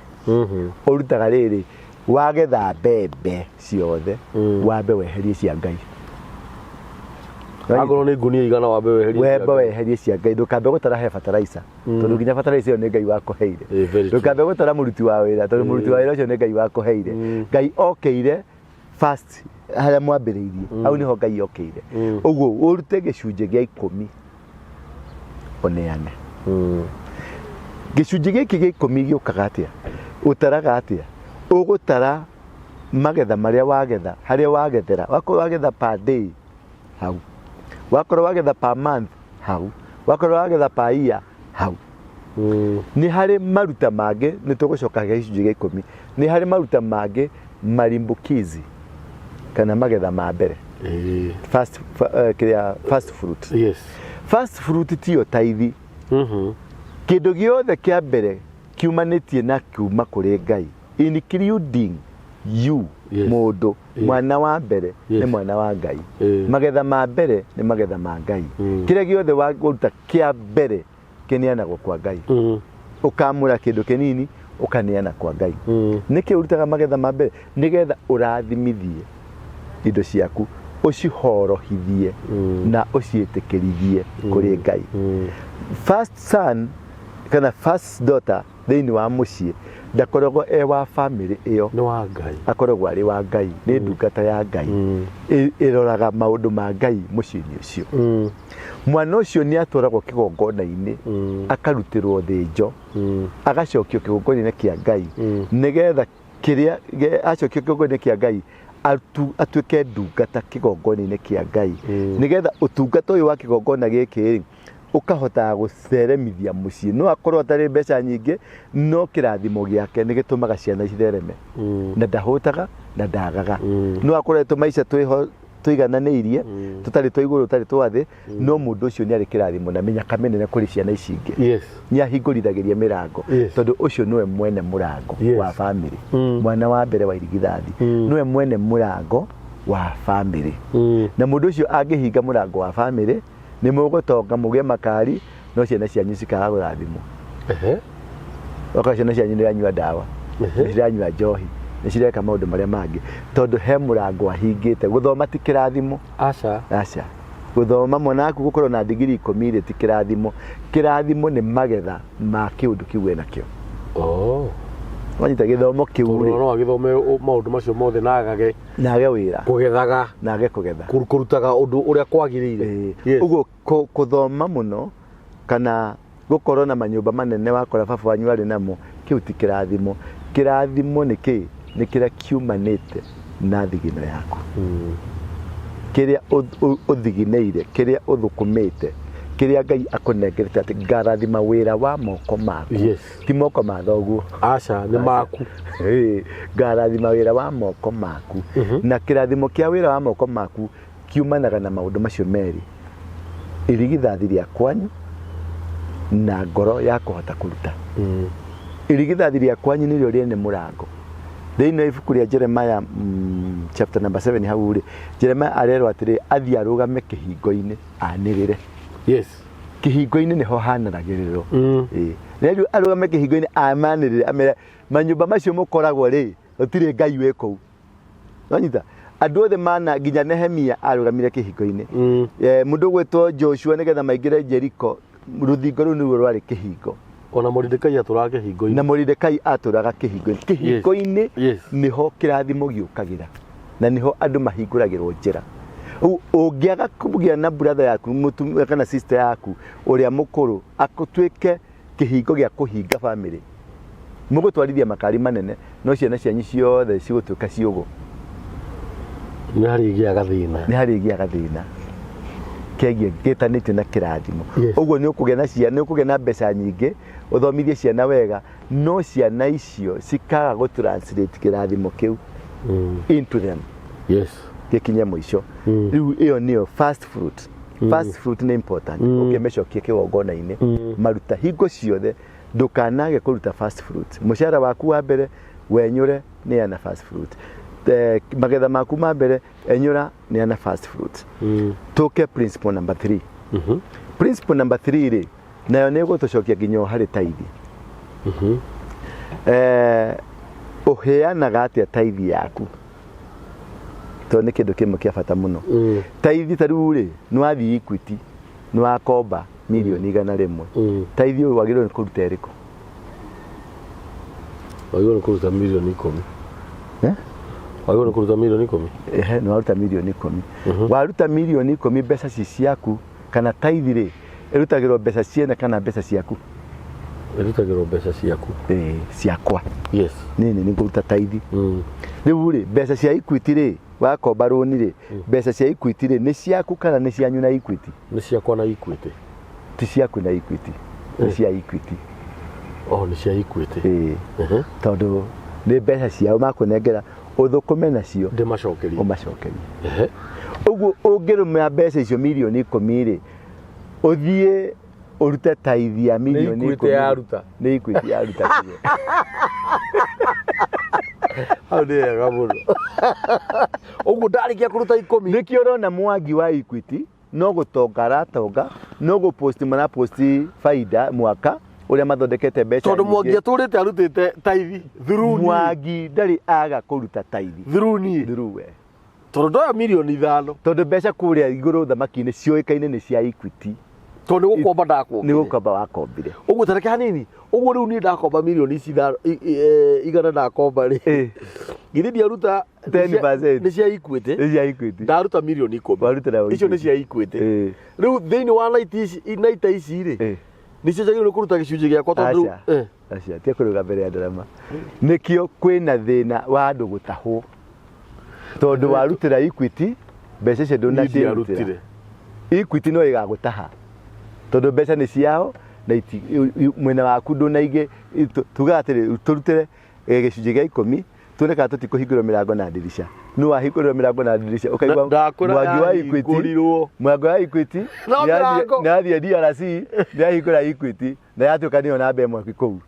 urutaga riri wagetha mbembe ciothe wambe weherie cia Ngai agoro ni ngunia igana wambe weherie cia Ngai ndukambe gutara he fertilizer tondu nginya fertilizer iyo ni Ngai wakuheire ndukambe gutara muruti wa wira tondu muruti wa wira ucio ni Ngai wakuheire Ngai okeire first haria mwambiriirie au niho Ngai okeire uguo urute gicunje gia 10 oneane gicunje giki gia 10 giukaga atia utaraga atia ugutara magetha maria wagetha haria wagethera wakorwo wagetha per day hau wakorwo wagetha per month hau wakorwo wagetha per year hau ni hari maruta mangĩ nĩ tũgũcokaga gĩcunjĩ gĩa 10 ni hari maruta mangĩ marimbukizi kana magetha ma mbere first fruit. Yes. First fruit tiyo taithi. Kĩndũ gĩothe kĩa mbere kiumanĩtie na kiuma kũrĩ Ngai, including you. Yes. Mũndũ mwana wa mbere nĩ mwana wa Ngai. Magetha ma mbere nĩ magetha ma Ngai. Kĩrĩa gĩothe waruta kĩa mbere kĩneanagwo kwa Ngai. Ũkamũra kĩndũ kĩnini ũkaneana kwa Ngai. Nĩkĩ ũrutaga magetha ma mbere? Nĩgetha ũrathimithie indo ciaku, ũcihorohithie na ũciĩtĩkĩrithie kũrĩ Ngai. First son kana first daughter thĩinĩ wa mũciĩ ndakoragwo wa family ĩyo, nĩ wa Ngai, akoragwo arĩ wa Ngai, nĩ ndungata ya Ngai, ĩroraga maũndũ ma Ngai mũciĩ-inĩ ũcio. Mwana ũcio nĩ atwaragwo kĩgongona-inĩ akarutĩrwo thĩnjo, agacokio kĩgongona-inĩ kĩa Ngai, nĩgetha kĩrĩa acokio kĩgongona-inĩ kĩa Ngai atuĩke ndungata kĩgongona-inĩ kĩa Ngai, nĩgetha ũtungata ũyũ wa kĩgongona gĩkĩ ukahota gũceremithia mũciĩ. No akorwo atarĩ mbeca nyingĩ, no kĩrathimo gĩake nĩ gĩtũmaga ciana ithereme, na ndahũtaga na ndagaga. No akorwo tũmaica twĩho tũigananĩirie, tũtarĩ twa igũrũ tũtarĩ twa thĩ, no mũndũ ũcio nĩ arĩ kĩrathimo na mĩnyaka mĩnene kũrĩ ciana ici ingĩ. Yes. Nĩ ahingũrithagĩria mĩrango, tondũ ũcio nĩwe mwene mũrango wa family. Mwana wa mbere wa irigithathi nĩwe mwene mũrango wa family. Na mũndũ ũcio angĩhinga mũrango wa family, nĩ mũgũtonga mũgĩe makari, no ciana cianyu cikaga gũrathimwo. Okorwo ciana cianyu nĩ iranyua ndawa, nĩ ciranyua njohi, nĩ cireka maũndũ marĩa mangĩ, tondũ he mũrango ahingĩte. Gũthoma ti kĩrathimo. Aca. Gũthoma mwana waku gũkorwo na digiri 10 ti kĩrathimo. Kĩrathimo nĩ magetha ma kĩũndũ kĩu enakĩo. Wanyita gĩthomo kĩu rĩ, no agĩthome maũndũ macio mothe na agage wĩra, kũgethaga na kũgetha, kũrutaga ũndũ ũrĩa kwagĩrĩire. Ũguo kũthoma mũno kana gũkorwo na manyũmba manene wakora baba wanyu arĩ namo, kĩu ti kĩrathimo. Kĩrathimo nĩ kĩ? Nĩ kĩrĩa kiumanĩte na thigino yaku, kĩrĩa ũthigineire, kĩrĩa ũthũkũmĩte, kĩrĩa Ngai akũnengerete atĩ ngarathima wĩra wa moko maku. Ti moko ma thoguo. Aca, nĩ maku. Ngarathima wĩra wa moko maku. Na kĩrathimo kĩa wĩra wa moko maku kiumanaga na maũndũ macio merĩ: irigithathi rĩa kwanyu na ngoro ya kũhota kũruta. Irigithathi rĩa kwanyu nĩrĩo rĩene mũrango. Thĩinĩ wa ibuku rĩa Jeremiah chapter number 7 hau rĩ, Jeremiah arerwo atĩrĩ athiĩ arũgame kĩhingo-inĩ anĩrĩre. Yes. Kĩhingo-inĩ nĩho hanaragĩrĩrwo. Rĩu arũgame kĩhingo-inĩ amanĩrĩre, amere manyũmba macio mũkoragwo rĩ, gũtirĩ Ngai wĩ kũu. Wanyita andũ othe mana, nginya Nehemia arũgamire kĩhingo-inĩ. Mũndũ gwĩtwo Joshua nĩgetha maingĩre Jericho, rũthingo rũu nĩruo rwarĩ kĩhingo. Ona Moridekai atũraga kĩhingo-inĩ. Na Moridekai atũraga kĩhingo-inĩ. Kĩhingo-inĩ nĩho kĩrathimo gĩũkagĩra, na nĩho andũ mahingũragĩrwo njĩra. Ũngĩaga kũgĩa na brother yaku, mũtumia kana sister yaku ũrĩa mũkũrũ akũtuĩke kĩhingo gĩa kũhinga family, mũgũtwarithia makari manene, no ciana cianyu ciothe cigũtuĩka ciũgũ. Nĩ harĩ gĩaga thĩna kĩgiĩ gĩtanĩtio na kĩrathimo. Ũguo nĩ ũkũgĩa na ciana, nĩ ũkũgĩa na mbeca nyingĩ, ũthomithie ciana wega, no ciana icio cikaga gũtranslate kĩrathimo kĩu into them. Gĩkinye mũico. Rĩu ĩyo nĩyo first fruit. First fruit nĩ important. Ũkĩmĩcokia kĩgongona-inĩ, maruta hingo ciothe ndũkanage kũruta first fruit. Mũcara waku wa mbere wenyũre neana first fruit. Magetha maku ma mbere enyũra neana first fruit. Tũke principle number 3. Principle number 3 rĩ, nayo nĩ gũtũcokia nginya harĩ taithi. Ũheanaga atĩa taithi yaku? To nĩ kĩndũ kĩmwe kĩa bata mũno. Taithi ta rĩu rĩ, nĩ wathiĩ Equity, nĩ wakomba milioni 100. Taithi ũyũ wagĩrĩirwo nĩ kũruta ĩrĩkũ? Wagĩrĩirwo nĩ kũruta milioni 10. Wagĩrĩirwo nĩ kũruta milioni 10? Nĩ waruta milioni 10. Waruta milioni 10 mbeca ci ciaku, kana taithi rĩ ĩrutagĩrwo mbeca ciene kana mbeca ciaku? Irutagirwo mbeca ciaku. Ciakwa. Yes. Nini nĩ kũruta taithi. Rĩu rĩ mbeca cia Equity rĩ wakomba rũni rĩ mbeca cia Equity rĩ nĩ ciaku kana nĩ cianyu na Equity? Nĩ ciakwa na Equity. Ti ciaku na Equity. Nĩ cia Equity. Nĩ cia Equity. Tondũ nĩ mbeca ciao makũnengera ũthũkũme nacio ndĩmacokerie. Ũmacokerie. Ũguo ũngĩrũmĩra mbeca icio mirioni 10 rĩ ũthiĩ urute taithi ya milioni 10 nĩ Equity yaruta. Hau nĩ wega mũno. Ũguo ndarĩkia kũruta 10 nĩkĩo ũrona Mwangi wa Equity no gũtonga aratonga no gũposti maraposti faida mwaka ũrĩa mathondekete mbeca. Tondũ Mwangi atũrĩte arutĩte taithi through Mwangi ndarĩ aga kũruta taithi through we. Tondũ ndoya milioni 5. Tondũ mbeca kũrĩa igũrũ thamaki-inĩ cioĩkaine nĩ cia Equity. Tondũ nĩ gũkomba ndakombire. Nĩ gũkomba wakombire. Ũguo tareke hanini. Ũguo rĩu niĩ ndakomba milioni ici igana ndakomba rĩ. Githĩ ndiaruta 10%. Nĩ cia Equity. Nĩ cia Equity. Ndaruta milioni 10. Warutĩra icio nĩ cia Equity. Rĩu thĩinĩ wa naita ici rĩ. Nĩ ciagĩrĩirwo kũruta gĩcunjĩ gĩakwa tondũ acia tie kũruga mbere ya ndarama. Nĩkĩo kwĩna thĩna wa andũ gũtahwo. Tondũ warutĩra Equity mbeca icio ndũnacirutĩra. Equity no ĩgagũtaha. Tondũ mbeca nĩ ciao na mwena waku ndũnaige tuga atĩrĩ tũrutĩre gĩcunjĩ gĩa 10 tuone kana tũtikũhingũrwo mĩrango na ndirisha. No wahingũrwo mĩrango na ndirisha ũkaigua Mwangi wa Equity. Mwangi wa Equity nĩathiĩ DRC nĩahingũra Equity na yatuĩka nĩyo namba ĩmwe kũu.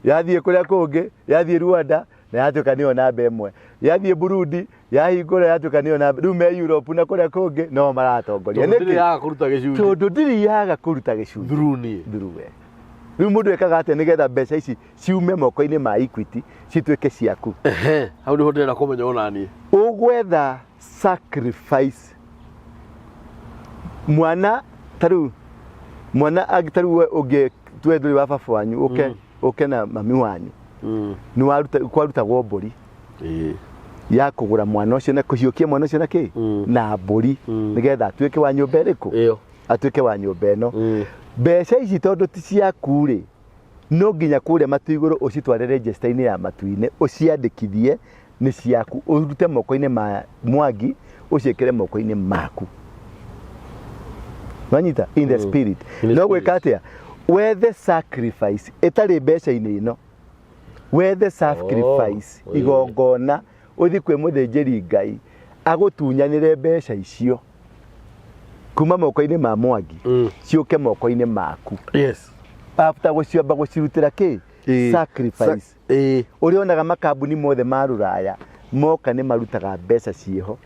Yathiĩ kũrĩa kũngĩ yathiĩ Rwanda na yatuĩka nĩyo namba ĩmwe. Yathiĩ Burundi yahingũra yatuĩka nĩyo namba. Rĩu me Europe na kũrĩa kũngĩ no maratongoria. Tondũ ndiriaga kũruta gĩcunjĩ through we. Rĩu mũndũ ekaga atĩa nĩgetha mbeca ici ciume moko-inĩ ma Equity cituĩke ciaku. Hau nĩho ndĩrenda kũmenya ona niĩ. Ũgwetha sacrifice mwana tarĩu mwana tarĩu ũngĩ tuwe ndũrĩ wa baba wanyu ũke na mami wanyu nĩ warutagwo mbũri ya kũgũra mwana ũcio na kũhiũkia mwana ũcio na kĩ na mbũri nĩgetha atuĩke wa nyũmba ĩrĩkũ atuĩke wa nyũmba ĩno. Mbeca ici tondũ ti ciaku rĩ no nginya kũrĩa matu igũrũ ũcitware register-inĩ ya matu-inĩ ũciandĩkithie nĩ ciaku ũrute moko-inĩ ma Mwangi ũciĩkĩre moko-inĩ maku. Wanyita in the spirit. No gwĩka atĩa wethe sacrifice ĩtarĩ mbeca-inĩ ĩno. Wethe sacrifice igongona ũthiĩ kwĩ mũthĩnjĩri Ngai agũtunyanĩre mbeca icio kuma moko-inĩ ma Mwangi ciũke moko-inĩ maku. Yes. After gũciamba gũcirutĩra kĩ sacrifice. Ũrĩa onaga makambuni mothe ma Rũraya moka nĩ marutaga mbeca ciĩho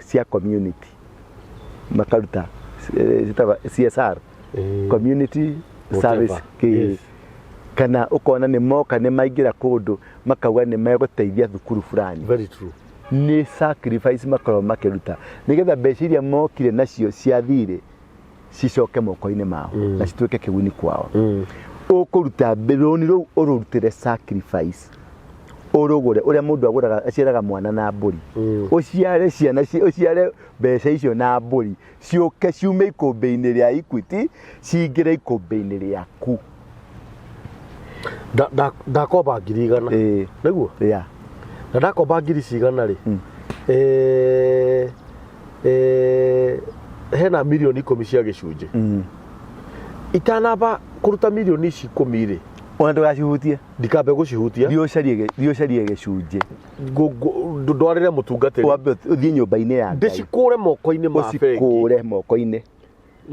cia community. Makaruta CSR community service kĩ kana ukona nĩ moka nĩ maingĩra kũndũ makauga nĩ megũteithia thukuru fulani. Very true. Nĩ sacrifice makorwo makĩruta nĩgetha mbeca iria mokire nacio cia thirĩ cicoke moko-inĩ mao na cituĩke kĩguni kwao. Ũkũruta rũni rũu ũrũrutĩre sacrifice ũrũgũre ũrĩa mũndũ agũraga aciaraga mwana na mbũri ũciare ciana ũciare mbeca icio na mbũri ciũke ciume ikũmbĩ-inĩ rĩa Equity ciingĩre ikũmbĩ-inĩ rĩaku. Ndakomba 100,000 nĩguo na ndakomba 100,000 rĩ hena milioni 10 cia gĩcunjĩ. Itanamba kũruta milioni ici 10 rĩ ona ndũgacihutie ndikambe gũcihutia thiũcarie gĩcunjĩ ndwarĩre mũtungatĩri wambe ũthiĩ nyũmba-inĩ ya Ngai ndĩcikũre moko-inĩ ma bengi ũcikũre moko-inĩ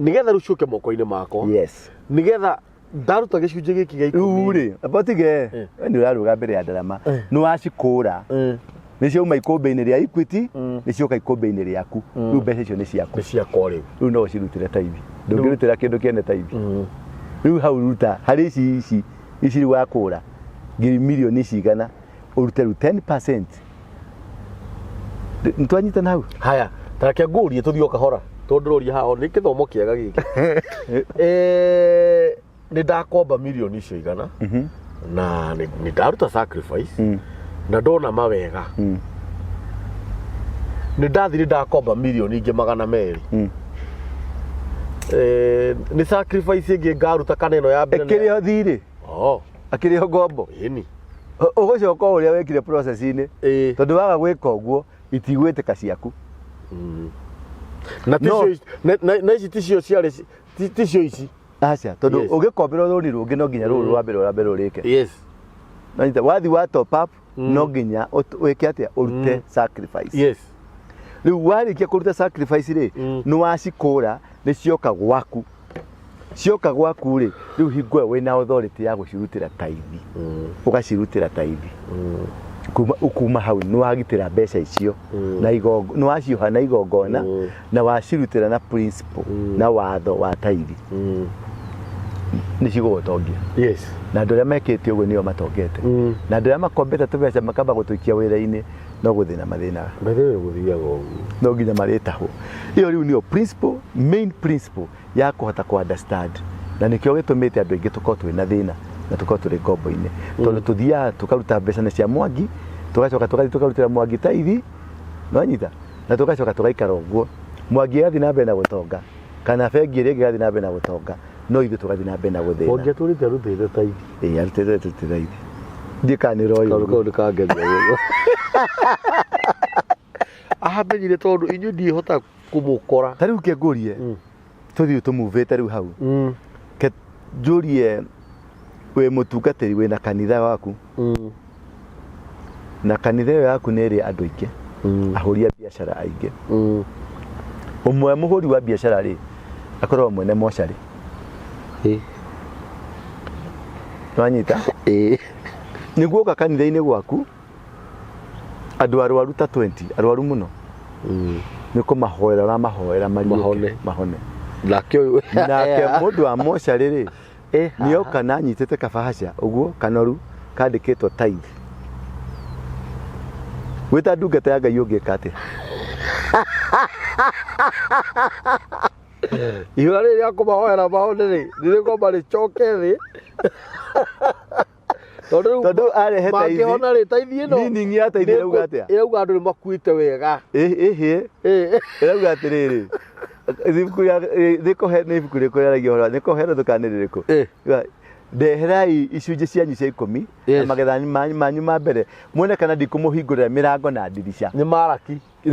nĩgetha rĩu ciũke moko-inĩ makwa. Yes. Nĩgetha ndaruta gĩcunjĩ gĩkĩ gĩa 10 rĩu rĩ abatige nĩ ũrarũga mbere ya ndarama nĩ wacikũra nĩ ciauma ikũmbĩ-inĩ rĩa Equity nĩ cioka ikũmbĩ-inĩ rĩaku rĩu mbeca icio nĩ ciaku. Nĩ ciakwa rĩu. Rĩu no ũcirutĩre taithi ndũngĩrutĩra kĩndũ kĩene taithi. Rĩu hau ruta harĩ ici wakũra milioni cigana urute 10%. Nitwanyitana hau. Haya tareke ngũrie tũthiĩ kahora tondũ ndĩroria haha nĩ kĩthomo kĩega gĩkĩ. Nĩ ndakomba milioni icio igana na nĩ ndaruta sacrifice na ndona mawega. Nĩ ndathire ndakomba milioni ingĩ 200. Nĩ sacrifice ingĩ ngaruta kana ĩno ya mbere ĩkĩrĩ thirĩ akĩrĩho ngombo ĩni ũgũcoka ũrĩa wekire process-inĩ tondũ waga gwĩka ũguo itigwĩtĩka ciaku na ici ticio ciarĩ ticio ici aca tondũ ũgĩkombera rũni rũngĩ no nginya rũrũ rwa mbere ũrĩke yes na wathi wa top up no nginya wĩke atĩa ũrute sacrifice yes rĩu warĩkia kũruta sacrifice rĩ nĩ wacikũra nĩ cioka gwaku rĩ rĩu hingo ĩyo wĩna authority ya gũcirutĩra taithi ũgacirutĩra taithi ukuma hau nĩ wagitĩra mbeca icio na nĩ wacioha na igongona na wacirutĩra na principle na watho wa taithi nĩ cigũgũtongia yes na andũ arĩa mekĩte ũguo nĩo matongete na andũ arĩa makombete tũbeca makamba gũtũikia wĩra-inĩ no gũthĩna mathĩnaga no nginya marĩtahwo ĩyo rĩu nĩyo principle main principle ya kũhota kũ understand na nĩkĩo gĩtũmĩte andũ aingĩ tũkorwo twĩna thĩna na tũkorwo tũrĩ ngombo-inĩ tondũ tũthiaga tũkaruta mbeca na cia Mwangi tũgacoka tũgathiĩ tũkarutĩra Mwangi taithi no nyita na tũgacoka tũgaikara ũguo Mwangi agathiĩ na mbere na gũtonga kana bengi ĩrĩa ĩgathiĩ na mbere na gũtonga no ithuĩ tũgathiĩ na mbere na gũthĩna Mwangi arutĩte taithi arutĩte taithi ndiĩ kana nĩ roĩ kaũndũ nĩkangeria ũguo ahamenyire tondũ inyuĩ ndiĩhota kũmũkora ta rĩu kĩngũrie tũthiĩ tũmuvĩte rĩu hau njũrie wĩ mũtungatĩri wĩna kanitha waku na kanitha ĩyo yaku nĩ ĩrĩ andũ aingĩ ahũri a biacara aingĩ ũmwe mũhũri wa biacara rĩ akorwo mwene mocarĩ wanyita nĩguo ũka kanitha-inĩ gwaku andũ arwaru ta 20 arwaru mũno nĩ kũmahoera ũramahoera mahone nake mũndũ wa mocarĩ rĩ nĩoka na anyitĩte kabahasha ũguo kanoru kandĩkĩtwo tithe wĩta ndungata ya Ngai ũngĩka atĩa ihũra rĩrĩ rĩa kũmahoera mahone rĩ nĩrĩkwamba rĩcoke thĩ tondũ arehe taithi makĩhona rĩ taithi ĩno meaning ya taithi ĩrauga atĩa ĩrauga andũ nĩmakuĩte wega ĩrauga atĩrĩrĩ thikũhe nĩ ibuku rĩkũ rĩaragia ũhoro nĩkũhe thũkanĩ rĩrĩkũ ndeherai icunjĩ cianyu cia 10 na magetha manyu ma mbere muone kana ndikũmũhingũrĩra mĩrango na ndirica nĩ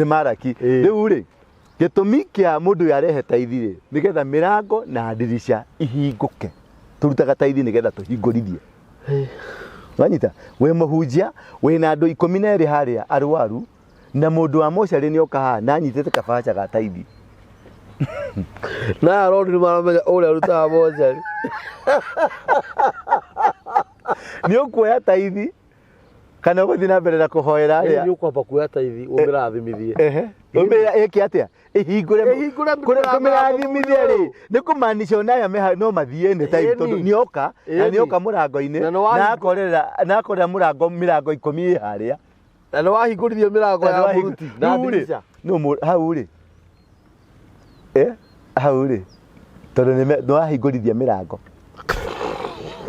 maraki rĩu rĩ gĩtũmi kĩa mũndũ ũyũ arehe taithi rĩ nĩgetha mĩrango na ndirica ihingũke tũrutaga taithi nĩgetha tũhingũrithie wanyita wĩ mũhunjia wĩna andũ 12 harĩa arwaru na mũndũ wa mocarĩ nĩoka haha na anyitĩte kabahasha ga taithi na aroni nĩ maramenya ũrĩa arutaga mocarĩ nĩ ũkuoya taithi kana ũgũthiĩ na mbere na kũhoera arĩa nĩ ũkwamba kuoya taithi ũmĩrathimithie ĩke atĩa ĩhingũre kũmĩrathimithie rĩ nĩ kũmaanisha onaya no mathiĩ nĩ taithi tondũ nĩoka na nĩoka mũrango-inĩ na akorera mĩrango 10 harĩa na nĩ wahingũrithio mĩrango ya mũruti na ndirica hau rĩ hau rĩ tondũ nĩ wahingũrithia mĩrango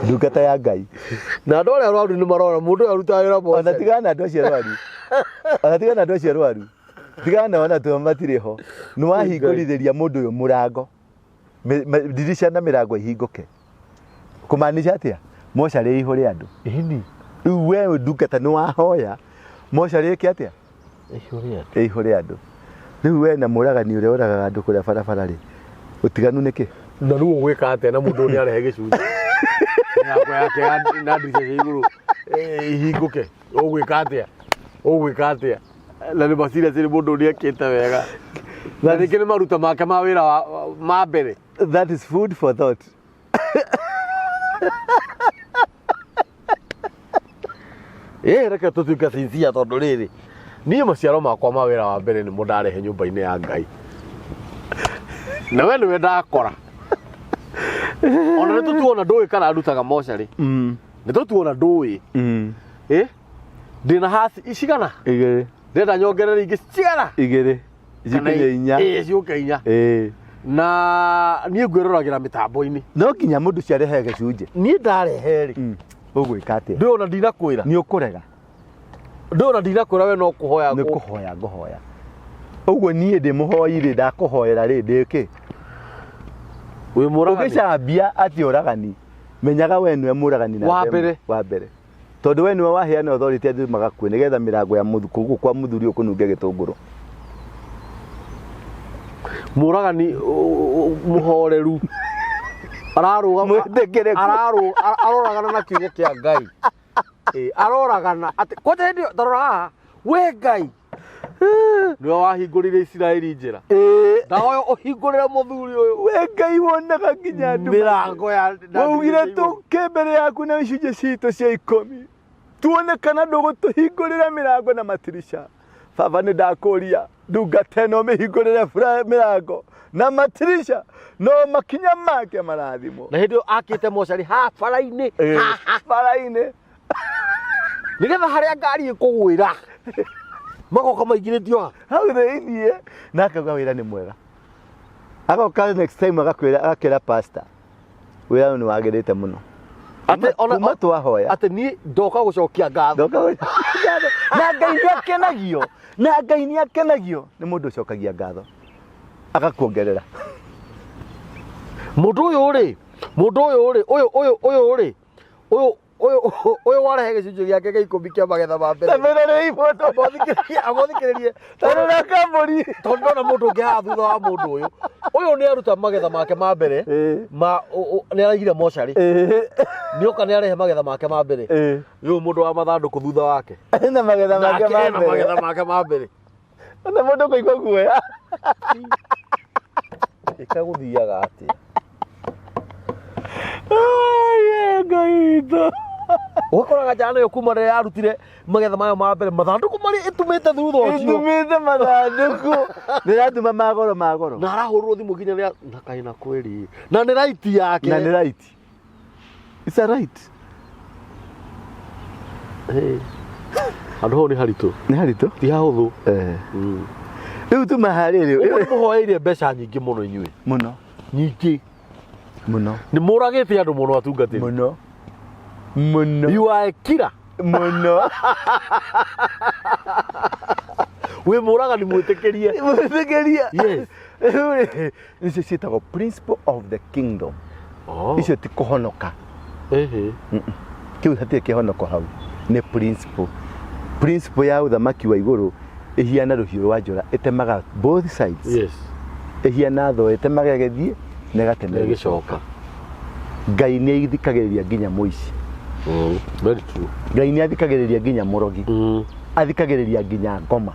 ndungata ya Ngai na andũ arĩa arwaru nĩ marora mũndũ ũyũ arutaga wĩra mocarĩ ona tigana andũ acio arwaru tigana ona tu matirĩ ho nĩ wahingũrithĩria mũndũ ũyũ mũrango ndirica na mĩrango ihingũke kũmaanisha atĩa mocarĩ ihũre andũ rĩu we ndungata nĩ wahoya mocarĩ ĩke atĩa ihũre andũ rĩu we na mũragani ũrĩa ũragaga andũ kũrĩa barabara rĩ ũtiganu nĩkĩ na rĩu ũgwĩka atĩa na mũndũ nĩ arehe gĩcunjĩ mĩrango yake na ndirica cia igũrũ ihingũke ũgwĩka atĩa na nĩ macira cirĩ mũndũ nĩ ekĩte wega na rĩngĩ nĩ maruta make ma wĩra ma mbere that is food for thought reke tũtuĩke sincere tondũ rĩrĩ niĩ maciaro makwa ma wĩra wa mbere nĩmo ndarehe nyũmba-inĩ ya Ngai na we nĩwe ndakora ona nĩ tũtuona ndũĩ kana arutaga mocarĩ nĩ tũtuona ndũĩ ndĩna hasi icigana 2 ndĩrenda nyongerera ingĩ cigana 2 ciũke 4 na niĩ ngwĩroragĩra mĩtambo-inĩ no nginya mũndũ ciarehe gĩcunjĩ niĩ ndarehe rĩ ũgwĩka atĩa ndĩ ona ndinakwĩra nĩ ũkũrega ndĩ ona ndinakwĩra we no kũhoya nĩ kũhoya ngũhoya ũguo niĩ ndĩ mũhoi rĩ ndakũhoera rĩ ndĩkĩ wĩ mũragani ũgĩcambia atĩ ũragani menyaga we niwe Oragani na wa mbere tondu we niwe waheana authority athu magakue nigetha mirango ya muthuku kwa muthuri ukununge gitunguru Oragani muhoreru aroragana na kiugo kia Ngai aroragana ati koje ndio tarora we Ngai niwe wahingurire Isiraeli njira ndahoyo uhingurire muthuri uyu we Ngai wonaga nginya andu mirango ya waugire tuke mbere yaku na icunjĩ citũ cia 10 tuone kana ndũgũtũhingũrĩra mirango na matirisha baba nĩ ndakũria ndungata ĩno mĩhingũrĩre mirango na matirisha no makinya make marathimo na hindi akite mochari ha bara-ini nigetha haria ngari ikugwira magoka maigirĩtio hau thĩinĩ na akauga wĩra nĩ mwega agoka next time agakĩra pastor wĩra ũyũ nĩ wagĩrĩte mũno ate ona twahoya ate ni ndoka gucokia ngatho na Ngai nĩ akenagio nĩ mũndũ ũcokagia ngatho agakuongerera mundu uyu ri uyu warehe gicunjĩ giake gĩa 10 kia magetha ma mbere amothikĩrĩrie tarora kamburi tondu na mundu ũngĩ haha thutha wa mundu uyu nĩ aruta magetha make ma mbere nĩ araigire mochari nĩoka nĩ arehe magetha make ma mbere uyu mundu wa mathandũkũ thutha wake na magetha make ma mbere na mundu kũigua guoya ikaguthiaga atia Ngai witũ ukoraga jana yo kuma rĩrĩa arutire magetha mayo ma mbere mathandũkũ marĩ itumĩte thutha ũcio itumĩte mathandũkũ ndĩratuma magoro na arahũrwo thimũ nginya na kaina kweli na nĩ right yake na nĩ right it's a right andũ hau nĩ haritũ ti hahũthũ rĩu tuma harĩ rĩu mũhoeire mbeca nyingĩ mũno inyuĩ mũno nyingĩ mũno nĩ mũragĩte andũ mũno atungatĩri mũno you are a killer mũno we Oragani mwĩtĩkĩrie yes icio ciĩtagwo principle of the kingdom icio ti kũhonoka kĩu hatirĩ kĩhonoko hau nĩ principle ya ũthamaki wa igũrũ ihiana rũhiũ rwa njora ĩtemaga both sides yes ihiana tho ĩtemaga gĩthiĩ na ĩgatema gĩcoka Ngai nĩ athikagĩrĩria nginya mũici very true Ngai nĩ athikagĩrĩria nginya mũrogi athikagĩrĩria nginya ngoma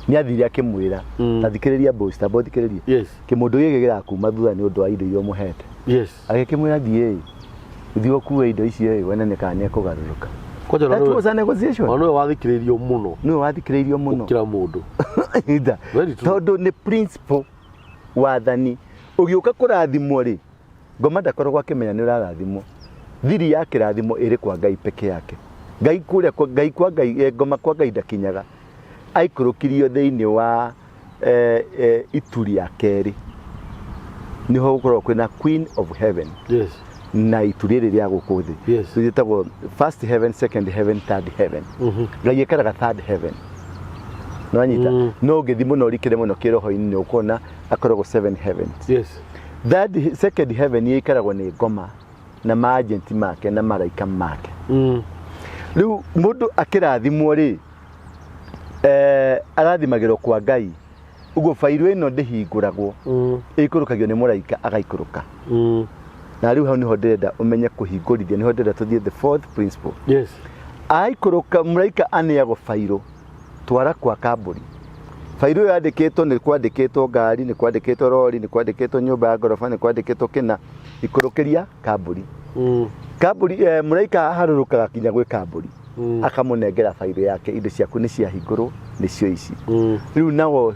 nĩ athire akĩmwĩra athikĩrĩria bosta bothikĩrĩria yes kĩmũndũ gĩkĩ gĩrakuma thutha nĩ ũndũ wa indo iria mũhete yes agĩkĩmwĩra thiĩ ũthiĩ ũkue indo icio wene nĩ kana nĩekũgarũrũka that was a negotiation nĩwe wathikĩrĩirio mũno kira mũndũ tondũ nĩ principle wathani ũgĩũka kũrathimwo rĩ ngoma ndakoragwo akĩmenya nĩ ũrarathimwo thiri ya kĩrathimo ĩrĩ kwa Ngai peke yake Ngai kwa Ngai ngoma kwa Ngai ndakinyaga aikũrũkirio thĩinĩ wa itu rĩa kerĩ niho gũkorwo kwĩna Queen of Heaven yes na itu rĩrĩ rĩa gũkũ thĩ yes rĩtagwo first heaven second heaven third heaven Ngai ekaraga third heaven no anyita no ũngĩthi mũno ũrikĩre mũno kĩroho-inĩ nĩ ũkuona akoragwo 7 heavens yes that second heaven ĩikaragwo nĩ ngoma na maagenti make na maraika make rĩu mũndũ akĩrathimwo rĩ arathimagĩrwo kwa Ngai ũguo fairo ĩno ndĩhingũragwo ĩikũrũkagio nĩ mũraika agaikũrũka na rĩu hau niho ndĩrenda ũmenye kũhingũrithia niho ndĩrenda tũthiĩ the fourth principle yes aikũrũka mũraika aneagwo fairo twara kwa kambũri fairo ĩyo yandĩkĩtwo nĩ kwandĩkĩtwo ngari nĩ kwandĩkĩtwo rori nĩ kwandĩkĩtwo nyũmba ya ngoroba nĩ kwandĩkĩtwo kĩna ikũrũkĩria kambũri kambũri mũraika harũrũkaga kinya gwĩ kambũri akamũnengera fairo yake indo ciaku nĩ ciahingũrwo nĩcio ici rĩu nao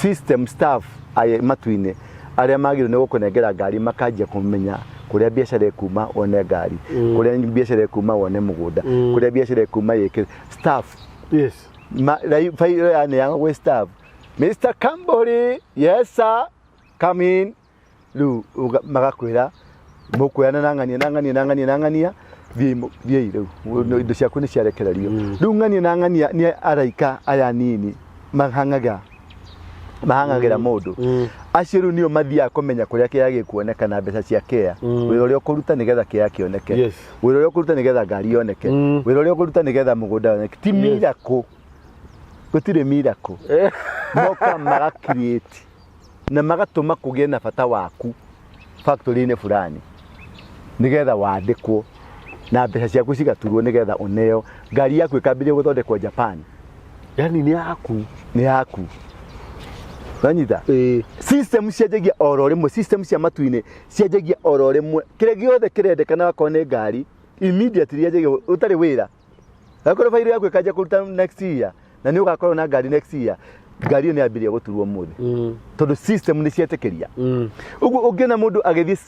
system staff matu-inĩ arĩa magĩrĩirwo nĩ gũkũnengera ngari makanjia kũmenya kũrĩa biacara ĩkuma wone ngari kũrĩa biacara ĩkuma wone mũgũnda kũrĩa biacara ĩkuma yĩke staff yes fairo yaneagwo gwĩ staff Mr. Kamburi yes sir come in rĩu magakwĩra mũkũyana na ng'ania thiĩ rĩu indo ciaku nĩ ciarekererio rĩu ng'ania na ng'ania nĩ araika aya nini mahang'aga mahangagira mundu acio riu nio mathia kumenya kuria kiage kuoneka na mbeca cia kea wira uria ukuruta nigetha kia kioneke wira uria ukuruta nigetha ngari yoneke wira uria ukuruta nigetha mugunda yoneke ti miracle gutire miracle moka maga create na magatuma kugie na bata waku factory ine fulani nigetha wandikwo na mbeca ciaku cigaturwo nigetha uneo ngari yaku ikambirie guthondekwo Japan yani ni yaku Wanyita system ciajagia oro rimwe system cia matuine ciajagia oro rimwe kire giothe kirendekana wakone ngari immediately yajagia utari wira akoro fairi yaku ikaja kuruta next year na ni ugakorwo na ngari next year ngari ni ambirie guturwo muthi tondu system ni cietekeria ugu ungena mundu agithie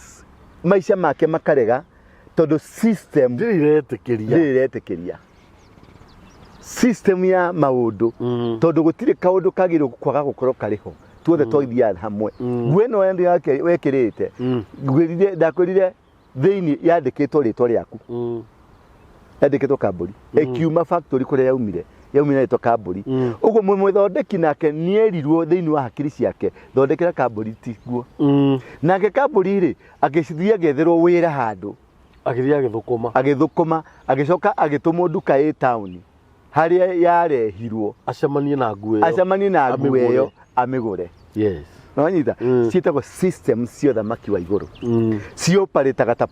maisha make makarega tondu system ndiretekeria system ya maundu tondu gutire kaundu kagiro kwaga gukorwo kariho tuothe twaithia hamwe gweno ende yake wekirite gwirire ndakorire thiini yandikitwo ritwa riaku yandikitwo Kamburi ekiuma factory kuria yaumire ritwa Kamburi uguo mwithondeki nake nierirwo thiini wa hakiri ciake thondekera Kamburi tiguo nake Kamburi ri agicithia getherwo wira handu agithukuma agicoka agitumwo nduka i town haria yarehirwo acemanie na nguo eyo amigure Wanyita cietagwo system cio thamaki wa iguru cioparitaga ta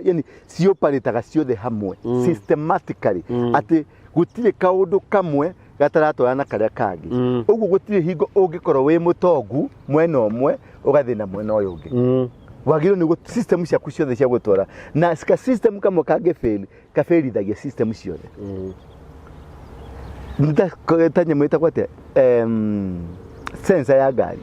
yani cioparitaga ciothe hamwe systematically ati gutire kaundu kamwe gataratwarana karia kangi uguo gutire hingo ungikorwo wi mutongu mwena umwe ugathina mwena uyu ungi wagiro ni system ciaku ciothe cia gutwara na ska system kamwe kange kafailithagia system ciothe tanya mwita kwate sensor ya ngari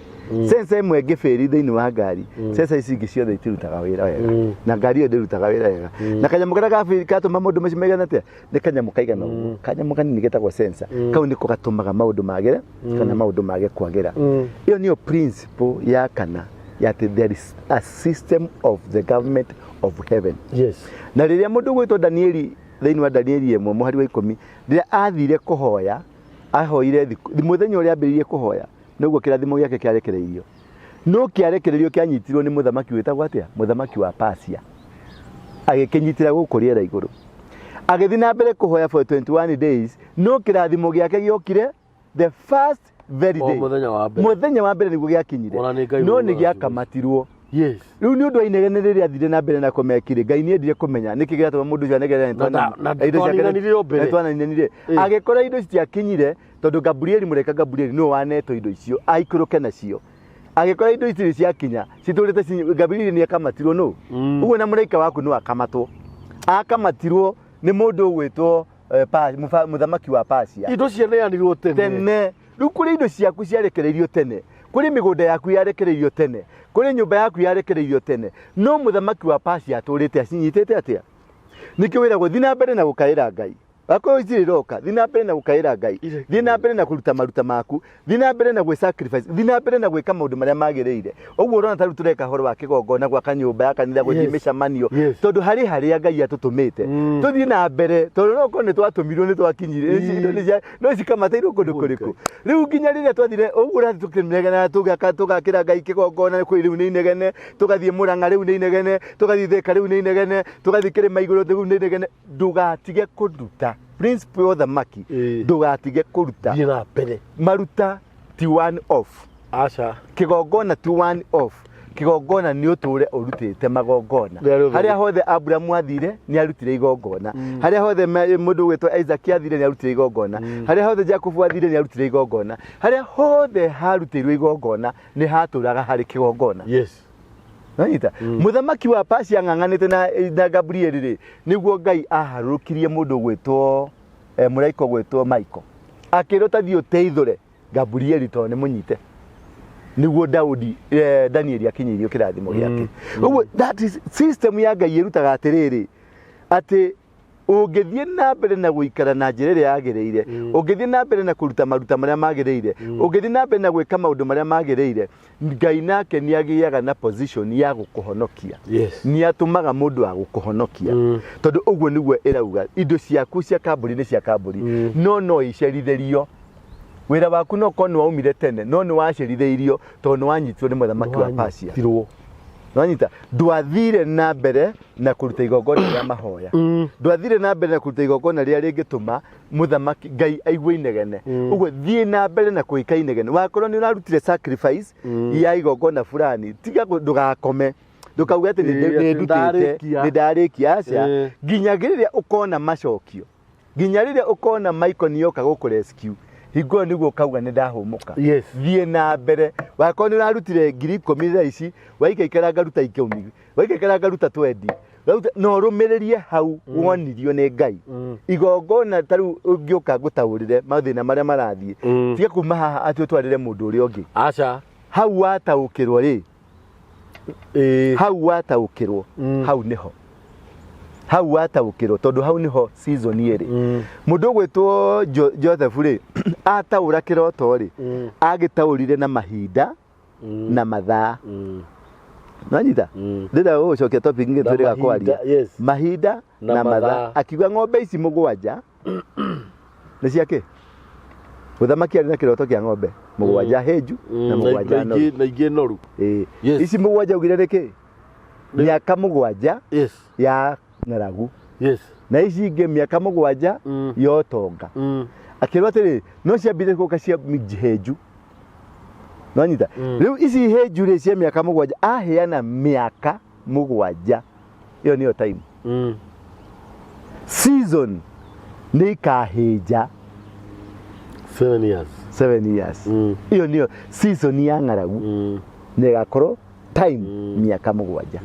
sensor imwe ngiferi thiini wa ngari sensor ici ingi ciothe itirutaga wira wega na ngari iyo ndirutaga wira wega na kanyamu karia gafiri katuma maundu macio maigana atia ni kanyamu kaigana uguo kanyamu kanini getagwo sensor kau niko gatumaga maundu magire kana maundu mage kwagira iyo niyo principle ya kana yati there is a system of the government of heaven na riria mundu gwitwo Danieli thiini wa Danieli 1 muhari wa 10 riria athire kuhoya ahoire muthenya uria ambiririe kuhoya niguo kirathimo giake kiarekereirio no kiarekereirio kianyitirwo ni muthamaki witagwo atia muthamaki wa Persia agikinyitira gukuriera iguru agithi na mbere kuhoya for 21 days no kirathimo giake giokire the first very day muthenya wa mbere niguo giakinyire no ni giakamatirwo riu ni undu wa inegene riria athire na mbere na kumekire ngai ni endire kumenya niki giatuma mundu ucio anegere twananire agikora indo citiakinyire tondu Gabrieli mureka Gabrieli no waneto indo icio aikuruke nacio agikora indo icio ciakinya citurite Gabrieli ni akamatirwo no uguo na muraika waku no akamatirwo ni mundu ugwitwo muthamaki wa Persia indo cianeanirwo tene riu kuri indo ciaku ciarekereirio tene kuri migunda yaku yarekereirio tene kuri nyumba yaku yarekereirio tene no muthamaki wa Persia aturite acinyitete atia niki wiragwo thina mbere na gukaira ngai Ako iziroka thina mbere na gukaira ngai thina mbere na kuruta maruta maku thina mbere na gwe sacrifice thina mbere na gweka maundu maria magireire uguo urona taru tureka horo wa kigongona gwa kanyumba ya kanitha gwe mishamanio tondu hari ngai atutumite tuthie na mbere tondu no kone twatumirwo ni twakinyire no cikamatairwo kundu kuriku riu nginya riria twathire uguo rathi tukimegana tugakira ngai kigongona kwi riu ni inegene tugathie muranga riu ni inegene tugathie theka riu ni inegene tugathie kirima iguru riu ni inegene ndugatige kuduta principle of the maki ndugatige kuruta thina mbere maruta ti one off kigongona ti one off kigongona ni uture urutite magongona haria hothe Abraham athire ni arutire igongona haria hothe mundu gwetwa Isaac athire ni arutire igongona haria hothe Jacob athire ni arutire igongona haria hothe harutirwe igongona ni haturaga hari kigongona Naita muthamaki wa Persia nganganite na Gabrieli ri niguo ngai aharukirie mundu gwetwo muraiko gwetwo Michael akirota thio teithure Gabrieli to ni munyite niguo Daudi Danieli akinyirio kirathimo giake uguo that is system ya ngai irutaga atiriri ati ungithie na mbere na guikara na njira iria yagireire ungithie na mbere na kuruta maruta maria magireire ungithie na mbere na gweka maundu maria magireire ngai nake ni agiaga na position ya gukuhonokia ni atumaga mundu agukuhonokia tondu uguo niguo irauga indo ciaku cia kamburi ni cia kamburi no iceritherio wira waku no ko no umire tene no ni waciritheirio to ni wanyitwo ni muthamaki wa Pacia Nwanyita ndwathire na mbere na kuruta igongona rĩa mahoya ndwathire na mbere na kuruta igongona rĩa rĩngĩtũma muthamaki Ngai aigue inegene uguo thie na mbere na kuika inegene wakorwo ni urarutire sacrifice ya igongona fulani tiga ndugakome ndukauga ati ni ndutite ni ndarikia aca nginya rĩrĩa ukona macokio nginya rĩrĩa ukona Michael nioka gukurescue hingo niguo kauga ni ndahumuka thie na mbere wakorwo ni urarutire 10,000 ici waikaikara ngaruta 10 waikaikara ngaruta 20 no rumiririe hau wonirio ni Ngai igongona taru ungioka gutaurire mathina maria marathie tiga kuma haha ati utwarire mundu uri ungi aca hau wataukirwo ri hau wataukirwo hau niho hau wataukirwo tondu hau niho season iri mundu gwitwo Joseph ri ataura kiroto ri agitaurire na mahinda na mathaa Nwanyita ndira ucokia topic ngi turi gakwaria mahinda na mathaa akiuga ng'ombe ici mugwanja ni ciake uthamaki ari na kiroto kia ng'ombe mugwanja heju na mugwanja no na ingi noru ici mugwanja ugire niki miaka mugwanja ya ng'aragu na ici ingi miaka mugwanja yo tonga akirwa atiri no ciambire guka cia heju Nwanyita riu ici heju ri cia miaka mugwanja aheana miaka mugwanja iyo niyo time season ni ikahinja 7 years iyo niyo season ya ng'aragu ni gakorwo time miaka mugwanja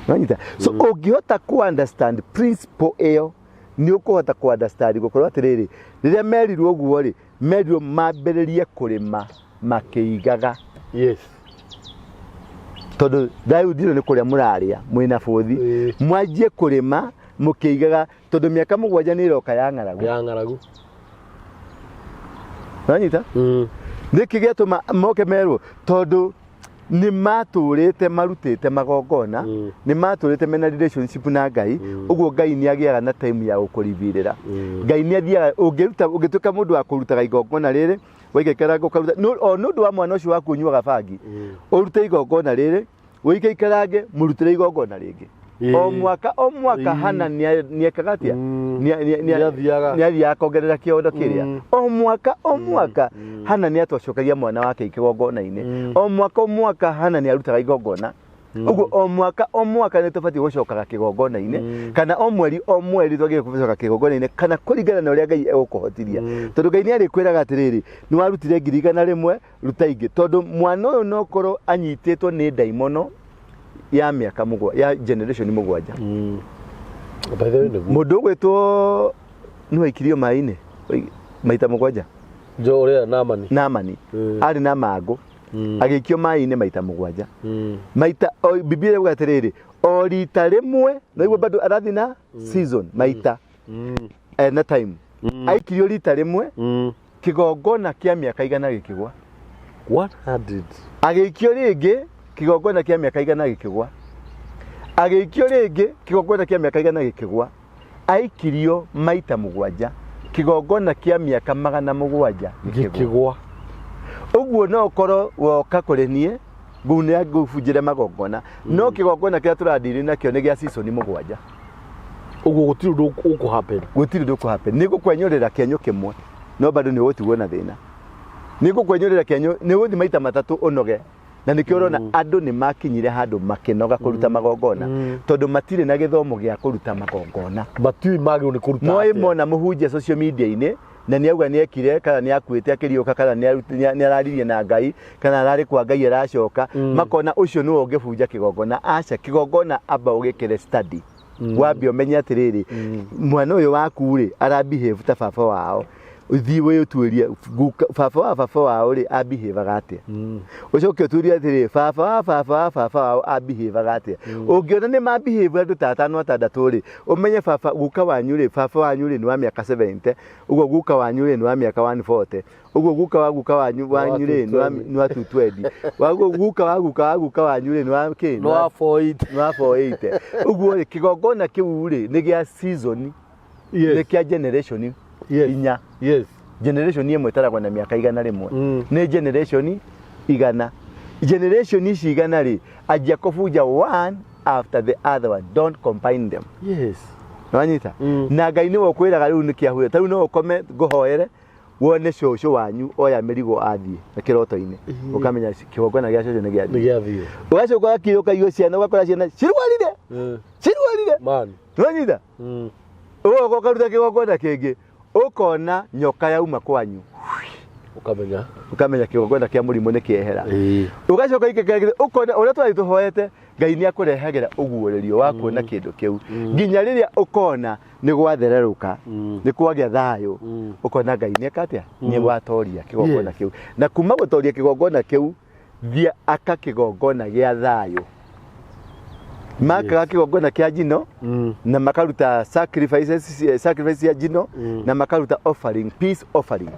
Nwanyita so ungihota ku understand principle iyo ni ukuhota ku understand gukorwo atiriri riria merirwo guo ri merirwo mambiririe kurima makiigaga tondu Daudi ni kuria muraria mwina bothi mwanjie kurima mukiigaga tondu miaka mugwanja ni iroka ya ng'aragu Nwanyita niki giatuma moke merwo tondu ni maturite marutite magongona ni maturite mena relationship na Ngai uguo Ngai ni agiaga na time ya gukuribirira Ngai ni athiaga ungituka mundu wa kurutaga igongona riri waikaikara gukaruta no ndu wa mwana ucio waku nyuaga bangi urute igongona riri waikaikarange murutire igongona ringi o mwaka hana ni ekagatia ni athiaga kongerera kiondo kiria o mwaka hana ni atwacokagia mwana wake ikigongona-ini o mwaka hana ni arutaga igongona uguo o mwaka ni tubati gucokaga kigongona-ini kana o mweri twagire gucoka kigongona-ini kana kuringana na uria Ngai egukuhotiria tondu Ngai ni arikwiraga atiriri ni warutire 100,000 ruta ingi tondu mwana uyu no korwo anyititwo ni daimono ya miaka mugwanja ya generation mugwanja mundu gwitwo ni waikirio mai-ini maita mugwanja jo uria Naamani ari na mangu agikio mai-ini maita mugwanja maita Biblia yuga atiriri o rita rimwe na igua bado arathi na season maita na time aikirio rita rimwe kigongona kia miaka igana gikigwa 100 agikio ringi kigongona kia miaka igana gikigwa agikio ringi kigongona kia miaka igana gikigwa aikirio maita mugwanja kigongona kia miaka 700 gikigwa uguo no korwo woka kuri nie ngune ngubunjire magongona no kigongona kia turadiri na kio ni gia season mugwanja uguo gutiri ndu ukuhappen ni gukwenyorera kenyo kimwe no bado ni wotigwo na thina ni gukwenyorera kenyo ni guthi maita matatu unoge na nikio urona andu ni makinyire handu makinoga kuruta magongona tondu matire na githomo gia kuruta magongona batui magio ni kuruta moi mona muhunjia social media-ini na ni auga ni ekire kana ni akuite akirioka kana ni araririe na Ngai kana arari kwa Ngai aracoka makona ucio ni ungibunja kigongona aca kigongona amba ugikire study wambe umenye atiriri mwana uyu waku ri arabehave ta baba wao uthi we utuirie baba wao ri abehave gatia ucoke utuirie atiriri baba wao abehave gatia ungiona ni mabehave andu tatano atandatu ri umenye baba guka wanyu ri baba wanyu ri ni wa miaka 70 uguo guka wanyu ri ni wa miaka 140 uguo guka wanyu ri ni wa 220 waguo guka wanyu ri ni wa no 480 uguo kigongona kiu ri ni gia season ni kia generation inya generation imwe taragwa na miaka igana rimwe ni generation igana generation ici igana ri ajia kufuja one after the other one, don't combine them. Yes. Nwanyita na Ngai ni wokwiraga riu ni kiahuya tariu no ukome guhoere wone shosho wanyu oya mirigo athie na kiroto-ini ukamenya kigongona gia shosho ni giathie ugacoka kiruka iyo ciana ugakora ciana cirwarire man nwanyita ugo ukaruta kigongona kingi ukona nyoka yauma kwanyu ukamenya kigongona kia murimo ni kiehera ugacoka ikekere ukona uria twari tuhoete Ngai ni akurehagera uguurerio wa kuona kindu kiu nginya riria ukona ni gwathereruka ni kwagya thayo ukona Ngai ni akatia ni gwatoria kigongona kiu na kuma gutoria kigongona kiu thia aka kigongona gia thayo maka kigongona kia jino na makaruta sacrifice ya jino na makaruta offering, peace offering.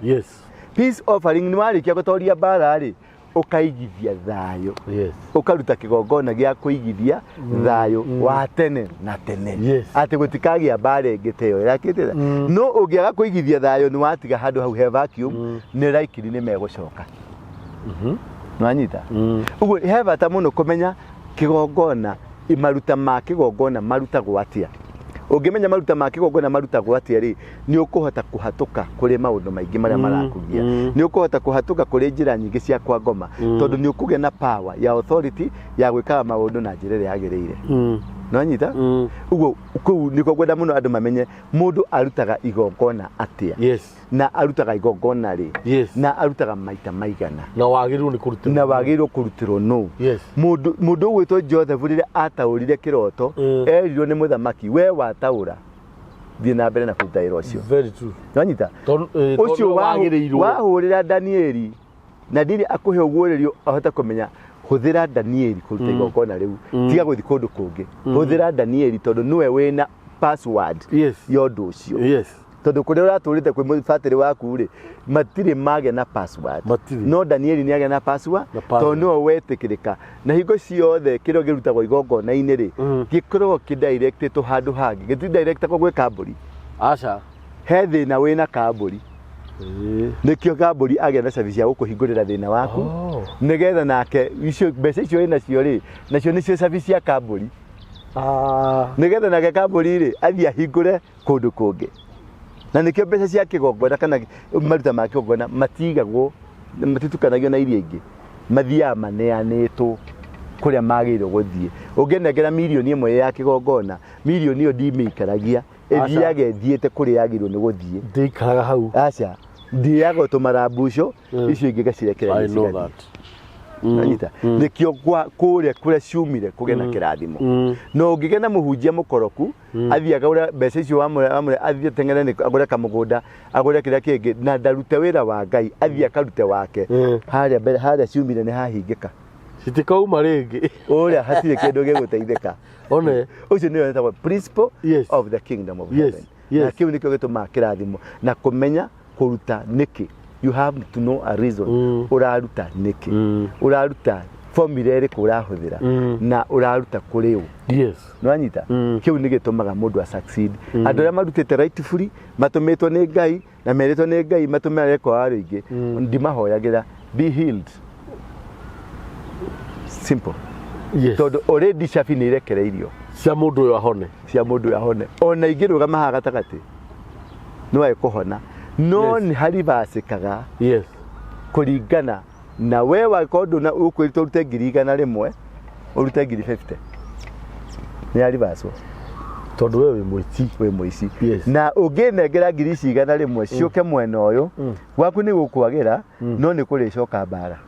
Peace offering ni warikia gutoria bara ri ukaigithia thayo ukaruta kigongona gia kuigithia thayo wa tene na tene ati gutikagia bare ngiteyo yakite no ungiaga kuigithia thayo ni watiga handu hau he vacuum ni likely ni megucoka nwanyita uguo he bata muno kumenya kigongona imaruta ma kigongona marutagwo atia ungimenya maruta ma kigongona marutagwo atia ri ni ukuhota kuhatuka kuri maundu maingi maria marakugia ni ukuhota kuhatuka kuri njira nyingi cia kwa ngoma tondu ni ukugia na power ya authority ya gwikaga maundu na njira ria yagiriire nwanyita uguo kuu niko gwenda muno andu mamenye mundu arutaga igongona atia na arutaga igongona ri na arutaga maita maigana na wagirwo kurutirwo no mundu gwitwo Joseph rire ataurire kiroto erirwo ni muthamaki we wataura thie na mbere na kuruta wira ucio very true nwanyita ucio wahurira Danieli na ndiri akuhe uguurerio ahota kumenya huthira Danieli kuruta igongona riu tiga guthi kundu kungi huthira Danieli tondu niwe wina password yondu ucio tondu kuria uraturite kwi mufatiri waku ri matire mage na password no Danieli ni age na password tondu niwe wetikirika na hingo ciothe kiro girutagwo igongona-ini ri gikorwo kidirect to handu hangi giti direct kwa gwe kamburi aca he thina wina kamburi nikio kamburi age na service ya gukuhingurira thina waku nigetha nake icio mbeca icio ina cio ri nacio nicio service ya kamburi nigetha nake kamburi ri athia hingure kundu kungi na nikio mbeca cia kigongona kana maruta ma kigongona matigagwo matitukanagio na iria ingi mathia maneanitwo kuria magirwo guthie ungenegera milioni imwe ya kigongona milioni iyo ndimikaragia ethiage thiete kuria yagirwo ni guthie ndikaraga hau aca ndiago tumarabuco icio ingi gacirekera I know that nanyita nikio kuria ciumire kugena kirathimo no ngigena muhunjia mukoroku athiaga uria mbeca icio amwe athie tengere ni agure kamugunda agure kiria kingi na ndarute wira wa Ngai athia karute wake haria ciumire ni hahingika citikauma ringi uria hatire kindu giguteithika one ucio ni wetagwo principle of the kingdom of heaven na kiu nikio gituma kirathimo na kumenya kuruta niki you have to know a reason uraruta niki uraruta formula iri kurahuthira na uraruta kuriu nwanyita kiu ni gitumaga mundu a succeed andu aria marutite rightfully matumitwo ni Ngai na meritwo ni Ngai matumire kwa aringi ndimahoyagira be healed simple tondu already shafi ni irekereirio cia mundu uyu ahone ona ingirugama ha gatagati no ekuhona no ni haribasikaga kuringana na wewa kondu na ukwirito urute 100 urute 50 ni haribaswo tondu we muici na unginengera 100 ciuke mwena uyu gwaku ni gukwagira no ni kuricoka bara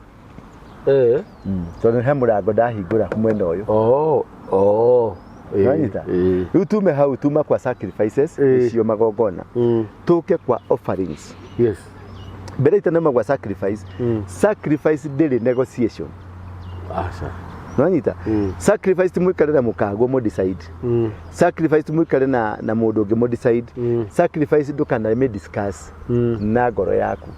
tondu he murango ndahingura mwena uyu Nanyita utume hau tuma kwa sacrifices icio magongona tuke kwa offerings mbere itanema kwa sacrifice daily negotiation nanyita sacrifice timwikare na mukago mo decide sacrifice timwikare na mundu ungi mo decide sacrifice ndukana me discuss na ngoro yaku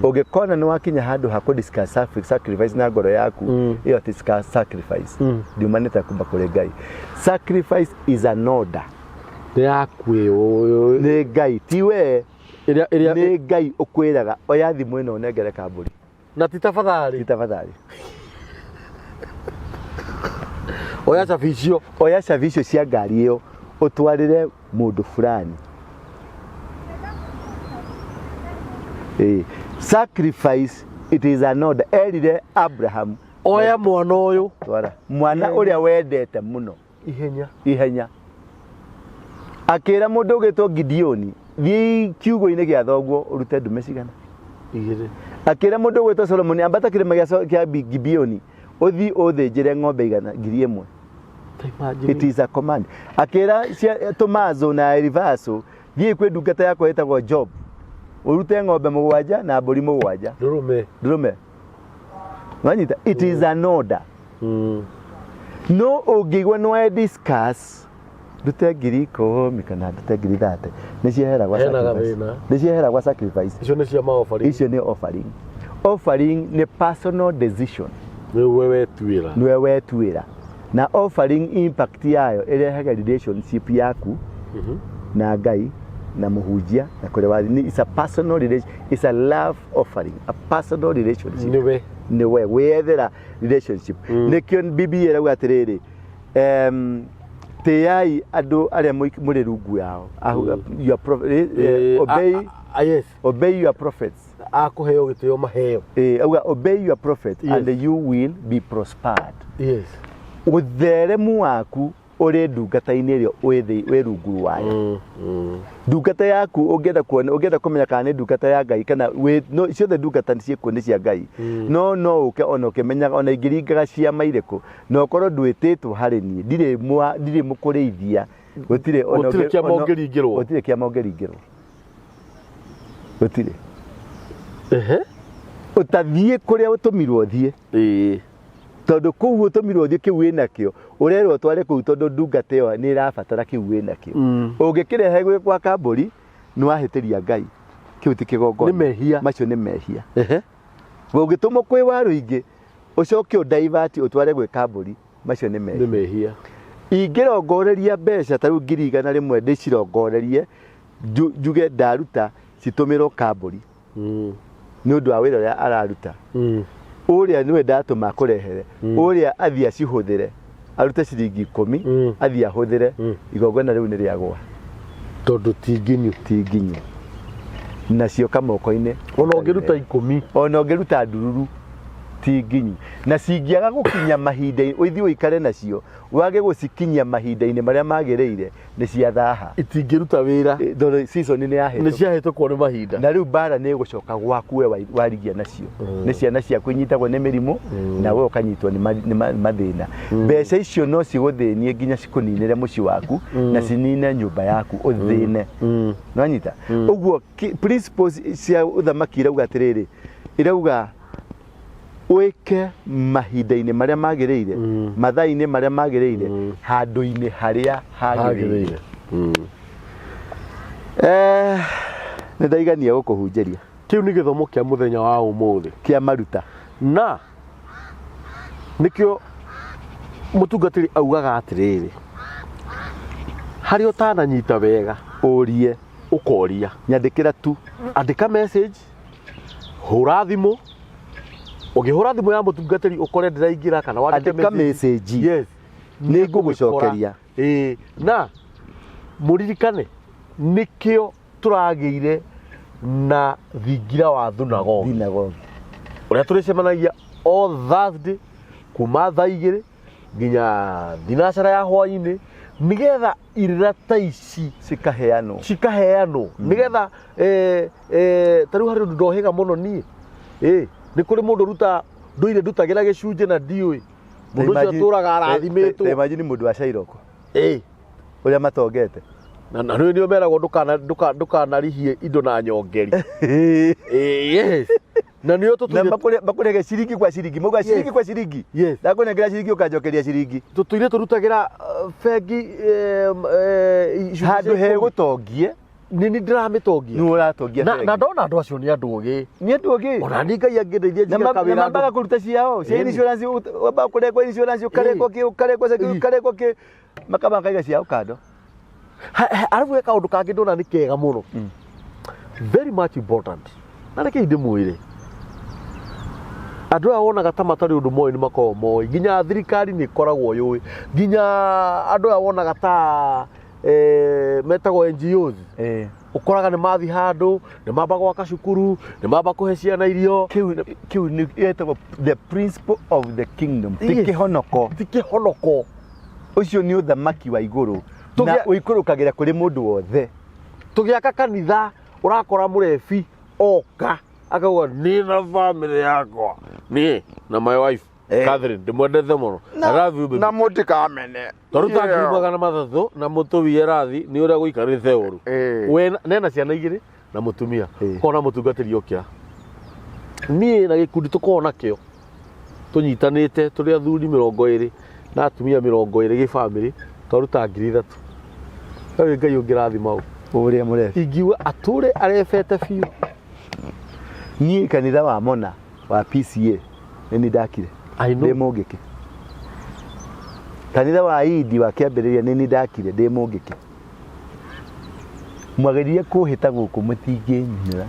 ungikona ni wakinya handu ha ku discuss sacrifice na ngoro yaku iyo discuss sacrifice ndiumanite kumba kuri Ngai sacrifice is an order yakwe ni Ngai tiwe nĩ Ngai ũkwĩraga oya thimũ ĩno nengere kambũri na ti tafadhali oya cabi icio cia ngari ĩyo ũtwarĩre mũndũ fulani. Sacrifice it is an order. Erire Abraham oya mwana ũyũ twara mwana ũrĩa wendete mũno ihenya akĩra mũndũ ũgĩtwo Gideoni thiĩ kiugo-inĩ gĩa thoguo ũrute ndume cigana akĩra mũndũ ũgĩtwo Solomoni ambata kĩrĩma kĩa Gibeoni ũthiĩ ũthĩnjĩre ng'ombe igana 1,000. It is a command. Akĩra Tomazo na Elivaso thiĩ kwĩ ndungata yakwa ĩtagwo Job urute ng'ombe 7 na mbũri 7 ndũrũme. Wanyita, it is an order. No ũngĩigua no discuss ndute 10,000 kana ndute 30,000 nĩcieheragwa sacrifice. Icio nĩ cia offering. Icio nĩ offering. Offering nĩ personal decision. Nĩwe wetuĩra. Na offering impact yayo ĩrehaga relationship yaku na Ngai na mũhunjia na kũrĩa wathi. It's a personal relation, it's a love offering, a personal relationship. Niwe wethera relationship. Nĩkĩo Biblia ĩrauga atĩrĩrĩ, tĩai andũ arĩa mũrĩ rungu yao. Obey your prophets. Akũheo gĩtĩo maheo. Auga obey your prophet and you will be prospered. Ũtheremu waku ũrĩ ndungata-inĩ ĩrĩa wĩ rungu wayo. Ndungata yaku ũngĩenda kũmenya kana nĩ ndungata ya Ngai kana ciothe ndungata ciĩkuo nĩ cia Ngai. No ũke ona ũkĩmenyaga ona ingĩringaga ciama irĩkũ na ũkorwo ndwĩtĩtwo harĩ niĩ ndirĩ mũkũrĩithia gũtirĩ kĩama ũngĩringĩrwo gũtirĩ. Ũtathiĩ kũrĩa ũtũmirwo ũthiĩ. Tondũ kũu ũtũmirwo ũthiĩ kĩu wĩnakĩo ũrerwo ũtware kũu tondũ ndungata ĩyo nĩ ĩrabatara kĩu wĩnakĩo. Ũngĩkĩrehe gwĩkwa kambũri nĩ wahĩtĩria Ngai. Kĩu ti kĩgongona. Macio nĩ mehia. Ũngĩtũmwo kwĩ waru ingĩ ũcoke divert ũtware gwĩ kambũri macio nĩ mehia. Ingĩrongoreria mbeca ta rĩu 100 ndĩcirongorerie njuge ndaruta citũmĩrwo kambũri nĩ ũndũ wa wĩra ũrĩa araruta. Ũrĩa nĩwe ndatũma kũrehere ũrĩa athiĩ acihũthĩre arute ciringi 10 athiĩ ahũthĩre igongona rĩu nĩ rĩagwa tondũ ti nginyu nacio kamoko-inĩ. Ona ũngĩruta 10 ona ũngĩruta ndururu ti nginyu na cingĩaga gũkinya mahinda-inĩ ũthiĩ ũikare nacio wage gũcikinyia mahinda-inĩ marĩa magĩrĩire nĩ ciathaha. Itingĩruta wĩra tondũ season nĩ ciahĩtũkwo nĩ mahinda. Na rĩu bara nĩ gũcoka gwaku we warigia nacio. Nĩ ciana ciaku inyitagwo nĩ mĩrimũ na we ũkanyitwo nĩ mathĩna. Mbeca icio no cigũthĩnie nginya cikũninĩre mũciĩ waku na cinine nyũmba yaku ũthĩne. Nĩwanyita? Ũguo principles cia ũthamaki irauga atĩrĩrĩ, irauga wĩke mahinda-inĩ marĩa magĩrĩire mathaa-inĩ marĩa magĩrĩire handũ-inĩ harĩa hagĩrĩire. Nĩ ndaigania gũkũhunjĩria. Kĩu nĩ gĩthomo kĩa mũthenya wa ũmũthĩ kĩa maruta. Na nĩkĩo mũtungatĩri augaga atĩrĩrĩ, harĩ ũtananyita wega ũrie ũkoria. Nyandĩkĩra tu, andĩka message, hũra thimũ. Ũngĩhũra thimũ ya mũtungatĩri ũkore ndĩraingĩra kana wandĩka message, nĩ ngũgũcokeria. Na mũririkane nĩkĩo tũragĩire na thingira wa thunagogi ũrĩa tũrĩcemanagia o Thursday kuma thaa 2 nginya thinacara ya hwaĩ-inĩ nigetha irĩra ta ici cikaheanwo nigetha ta rĩu harĩ ũndũ ndohĩga mũno niĩ nĩ kũrĩ mũndũ ruta ndũire ndutagĩra gĩcunjĩ na ndiũĩ mũndũ ũcio atũraga arathimĩtwo. Imagine mũndũ wa Cairoko ũrĩa matongete na nĩo meragwo ndũkanarihie indo na nyongeri. Na nĩo makũrege ciringi kwa ciringi mauga ciringi kwa ciringi ndakũnengera ciringi ũkanjokeria ciringi. Tũtũire tũrutagĩra bengi handũ he gũtongie nini ndĩramĩtongia. Nĩ ũratongia bengi. Na ndona andũ acio nĩ andũ ũgĩ. Nĩ andũ ũgĩ. Ona niĩ Ngai angĩndeithia njĩke kawĩra. Na mambaga kũruta ciao cia insurance wamba kũrengwo insurance ũkarengwo kĩ makaiga ciao kando. Arabu he kaũndũ kangĩ ndona nĩ kega mũno. very much important. Na reke ndimwire andå aya wonaga ta matarä å ndå moä nä makoragwo moä nginya thirikari nä ĩkoragwo yå nginya andå aya wonaga ta metagwo NGOs ũkoraga nĩ mathiĩ handũ nĩ mamba gwaka cukuru nĩ mamba kũhe ciana irio kĩu nĩ gĩtagwo the principle of the kingdom ti kĩhonoko ũcio nĩ ũthamaki wa igũrũ na ũikũrũkagĩra kũrĩ mũndũ wothe. Tũgĩaka kanitha ũrakora mũrebi oka akauga niĩ na family yakwa niĩ na my wife Catherine ndĩmwendete mũno na mũtikamene twaruta ngiri magana matatũ na mũtũwie rathi nĩ ũrĩa gũikarĩte ũru we nena ciana igĩrĩ na mũtumia kona mũtungatĩri ũkĩra niĩ na gĩkundi tũkoragwo nakĩo tũnyitanĩte tũrĩ athuri 20 na atumia 20 gĩ family twaruta ngiri 3 rĩu Ngai ũngĩrathima ũrĩa mũrebi ingiuga atũre arebete biũ. Niĩ kanitha wa Mona wa PCA nĩ ndakire ndĩ mũngĩke kanitha wa Idi wa kĩambĩrĩria nĩ ndakire ndĩ mũngĩke mwageririe kũhĩta gũkũ mũtingĩnyira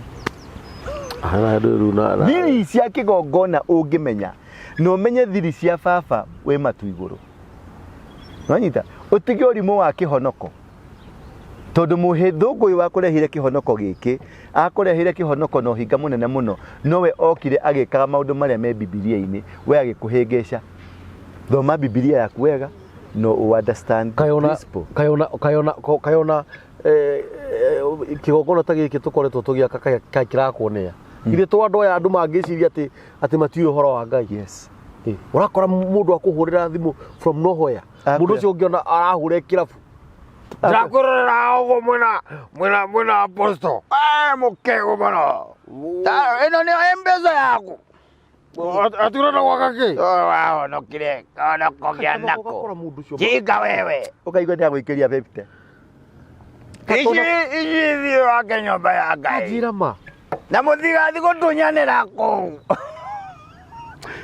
thiri cia kĩgongona ũngĩmenya na ũmenye thiri cia baba wĩ matu igũrũ wanyita ũtige ũrimũ wa kĩhonoko tondũ mũhĩthũngũ ũyũ wakũrehire kĩhonoko gĩkĩ akũrehire kĩhonoko na ũhinga mũnene mũno nowe okire agĩkaga maũndũ marĩa me Bibilia-inĩ we agĩkũhĩngĩca thoma Bibilia yaku wega no understand principle kayona kĩgongona ta gĩkĩ tũkoretwo tũgĩaka kĩrakuonea ithe twa andũ aya andũ mangĩciria atĩ matiũĩ ũhoro wa Ngai. Yes ũrakora mũndũ akũhũrĩra thimũ from nowhere mũndũ ũcio ũngĩona arahũra kĩrabu ndakurora ugo mwena aposto mukego bana ino ni embeza yaku aturana gwakake wao nokire kana kogia nako jiga wewe ukaigwa ndio gwikeria 50 ici thio wake nyomba ya Ngai ajira ma na muthigathi gutunyanira ko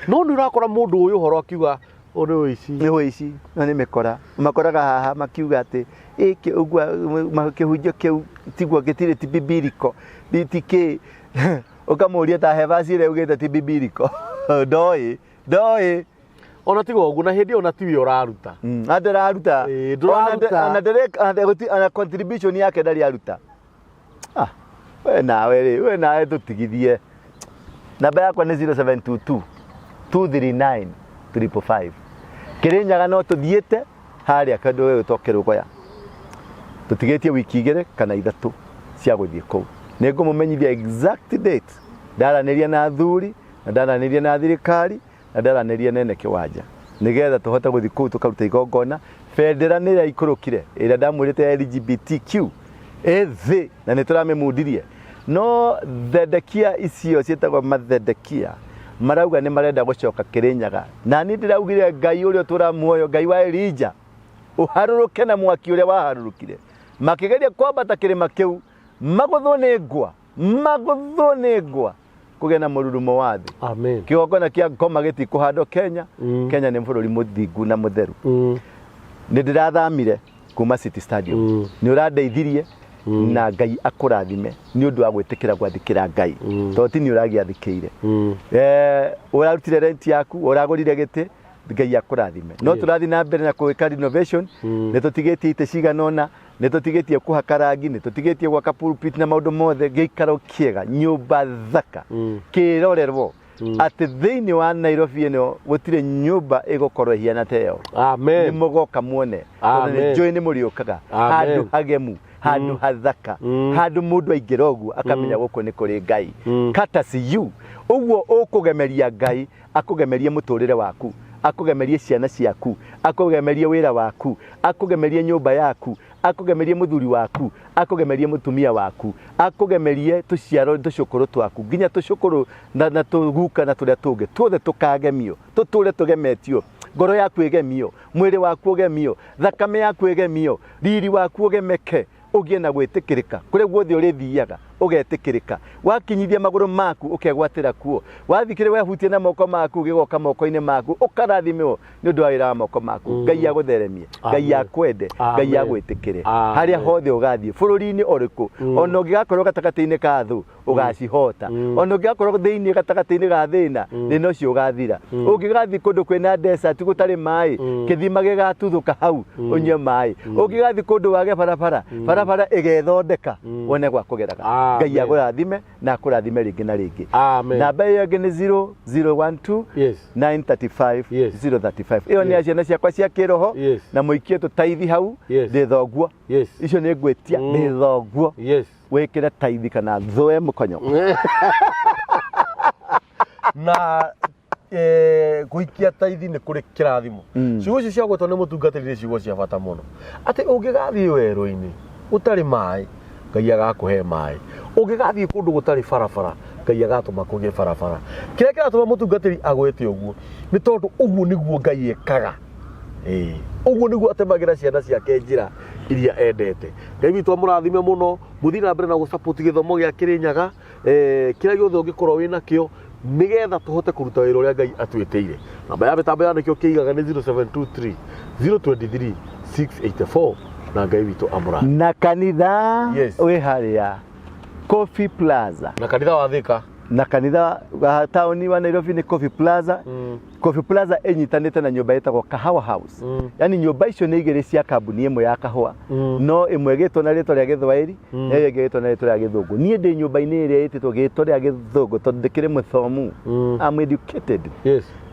no nĩ ũrakora mũndũ ũyũ ũhoro akiuga nĩ ũici na nĩ mĩkora makoraga haha makiuga atĩ ĩkĩ ũgua kĩhunjio kĩu tiguo gĩtirĩ ti bibiliko tikĩ ũkamũria ta hevasi ĩrĩa ugĩte ti bibiliko ndoĩ ona tigo ũguo na hĩndĩ ĩyo ona tiwe ũraruta ndĩraruta ona contribution yake ndarĩ aruta we nawe tũtigithie namba yakwa nĩ 0722 239 555 Kirinyaga no tuthiĩte harĩa kandũ we ũtokerũgoya tũtigĩtie wiki 2 kana 3 cia gũthiĩ kũu nĩ ngũmũmenyithia exact date ndaranĩria na athuri na ndaranĩria na thirikari na ndaranĩria nene kĩwanja nĩgetha tũhote gũthiĩ kũu tũkaruta igongona bendera nĩ yaikũrũkire ĩrĩa ndamwĩrĩte LGBTQ thĩ na nĩ tũramĩmundirie no thendekia icio ciĩtagwo mathendekia marauga nĩ marenda gũcoka Kirinyaga na nĩ ndĩraugire Ngai ũrĩa tũramuoyo Ngai wa Elija ũharũrũke na mwaki ũrĩa waharũrũkire makĩgeria kwambata kĩrĩma kĩu magũthwo nĩ ngwa kũgĩa na mũrurumo wa thĩ. Amen. Kĩgongona kĩa ngoma gĩtikũhandwo Kenya. Kenya nĩ bũrũri mũthingu na mũtheru. Nĩ ndĩrathamire kuma City Stadium nĩ ũrandeithirie na Ngai akũrathime nĩ ũndũ wa gwĩtĩkĩra gwathĩkĩra Ngai tondũ ti nĩ ũragĩathĩkĩire ũrarutire rent yaku ũragũrire gĩtĩ Ngai akũrathime no tũrathiĩ na mbere na gwĩka renovation nĩ tũtigĩtie itĩ ciganona nĩ tũtigĩtie kũhaka rangi nĩ tũtigĩtie gwaka pulpit na maũndũ mothe gĩikaro kĩega nyũmba thaka kĩrorerwo atĩ thĩinĩ wa Nairobi ĩno gũtirĩ nyũmba ĩgũkorwo ihana ta ĩyo. Amen. Nĩ mũgoka muone njũĩ nĩ mũrĩũkaga handũ hagemu handũ hathaka handũ mũndũ aingĩra ũguo akamenya gũkũ nĩ kũrĩ Ngai courtesy you ũguo ũkũgemeria Ngai akũgemerie mũtũrĩre waku akũgemerie ciana ciaku akũgemerie wĩra waku akũgemerie nyũmba yaku akũgemerie mũthuri waku akũgemerie mũtumia waku akũgemerie tũciaro tũcũkũrũ twaku nginya tũcũkũrũ na tũguka na tũrĩa tũngĩ tuothe tũkagemio tũtũre tũgemetio ngoro yaku ĩgemio mwĩrĩ waku ũgemio thakame yaku ĩgemio riri waku ũgemeke ũgĩe na gwĩtĩkĩrĩka kũrĩa guothe ũrĩthiaga ugetikirika wakinyithia maguru maku ukegwatira kuo wathikire wehutie na moko maku gigoka moko-ini maku ukarathimwo ni undu wa wira wa moko maku Ngai agutheremie Ngai akwende Ngai agwitikire haria hothe ugathie bururi-ini uriku ona ungigakorwo gatagati-ini ka thu ugacihota ona ungigakorwo thiini gatagati-ini ga thina thina ucio ugathira ungigathi kundu kwina desert gutari mai kithima gigatuthuka hau unywe mai ungigathi kundu wage barabara igethondeka wone gwa kugeraga Ngai agurathime na akurathime ringi na ringi namba iyo ngi ni 0012 935 035 iyo ni aciana ciakwa cia kiroho na muikie tutaithi hau ndi thoguo icio ni ngwetia ndi thoguo wikire taithi kana thoe mukonyo na guikia taithi ni kuri kirathimo ciugo icio cia gwetwo ni mutungatiri ni ciugo cia bata muno ati ungigathie weru-ini utari mai Ngai agakuhe mai ungigathie kundu gutari barabara Ngai agatuma kugie barabara kiria kiratuma mutungatiri agwete uguo ni tondu uguo niguo Ngai ekaga uguo niguo atemagira ciana ciake njira iria endete Ngai witu amurathime muno muthina mbere na gusupport githomo gia Kirinyaga kiria giothe ungikorwo wina kio nigetha tuhote kuruta wira uria Ngai atwiteire namba ya mitambo yandikio kiigaga ni 0723 023 684 na Ngai witu amurathime na kanitha we haria Coffee Plaza na kanitha wa Thika na kanitha wa tauni wa Nairobi ni Coffee Plaza Coffee Plaza enyitanite na nyumba yetagwo Kahawa House yani nyumba icio ni igiri cia kambuni imwe ya kahua no imwe gitwo na ritwa ria Githwairi na iyo gitwo na ritwa ria Githungu nie ndi nyumba-ini iria yititwo gitwo ria Githungu tondu ndikire muthomu I'm educated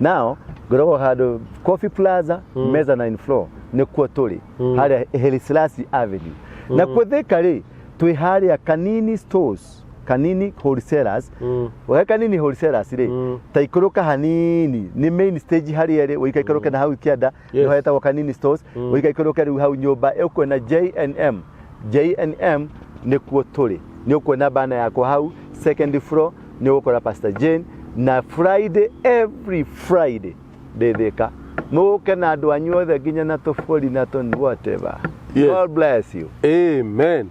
now ngoragwo handu Coffee Plaza mezzanine floor ni kuo turi haria Helislasi Avenue na kuthika ri twi haria Kanini Stores Kanini Wholesalers wa Kanini Wholesalers ri taikuruka hanini ni main stage haria ri wikaikuruka na hau kianda no hetagwo Kanini Stores wikaikuruka ri hau nyumba ukwena JNM ni kuo turi ni ukwena bana yako hau second floor ni ukora Pastor Jane na Friday every Friday Thika muke na andu anyu othe nginya na tofori na ton whatever God bless you amen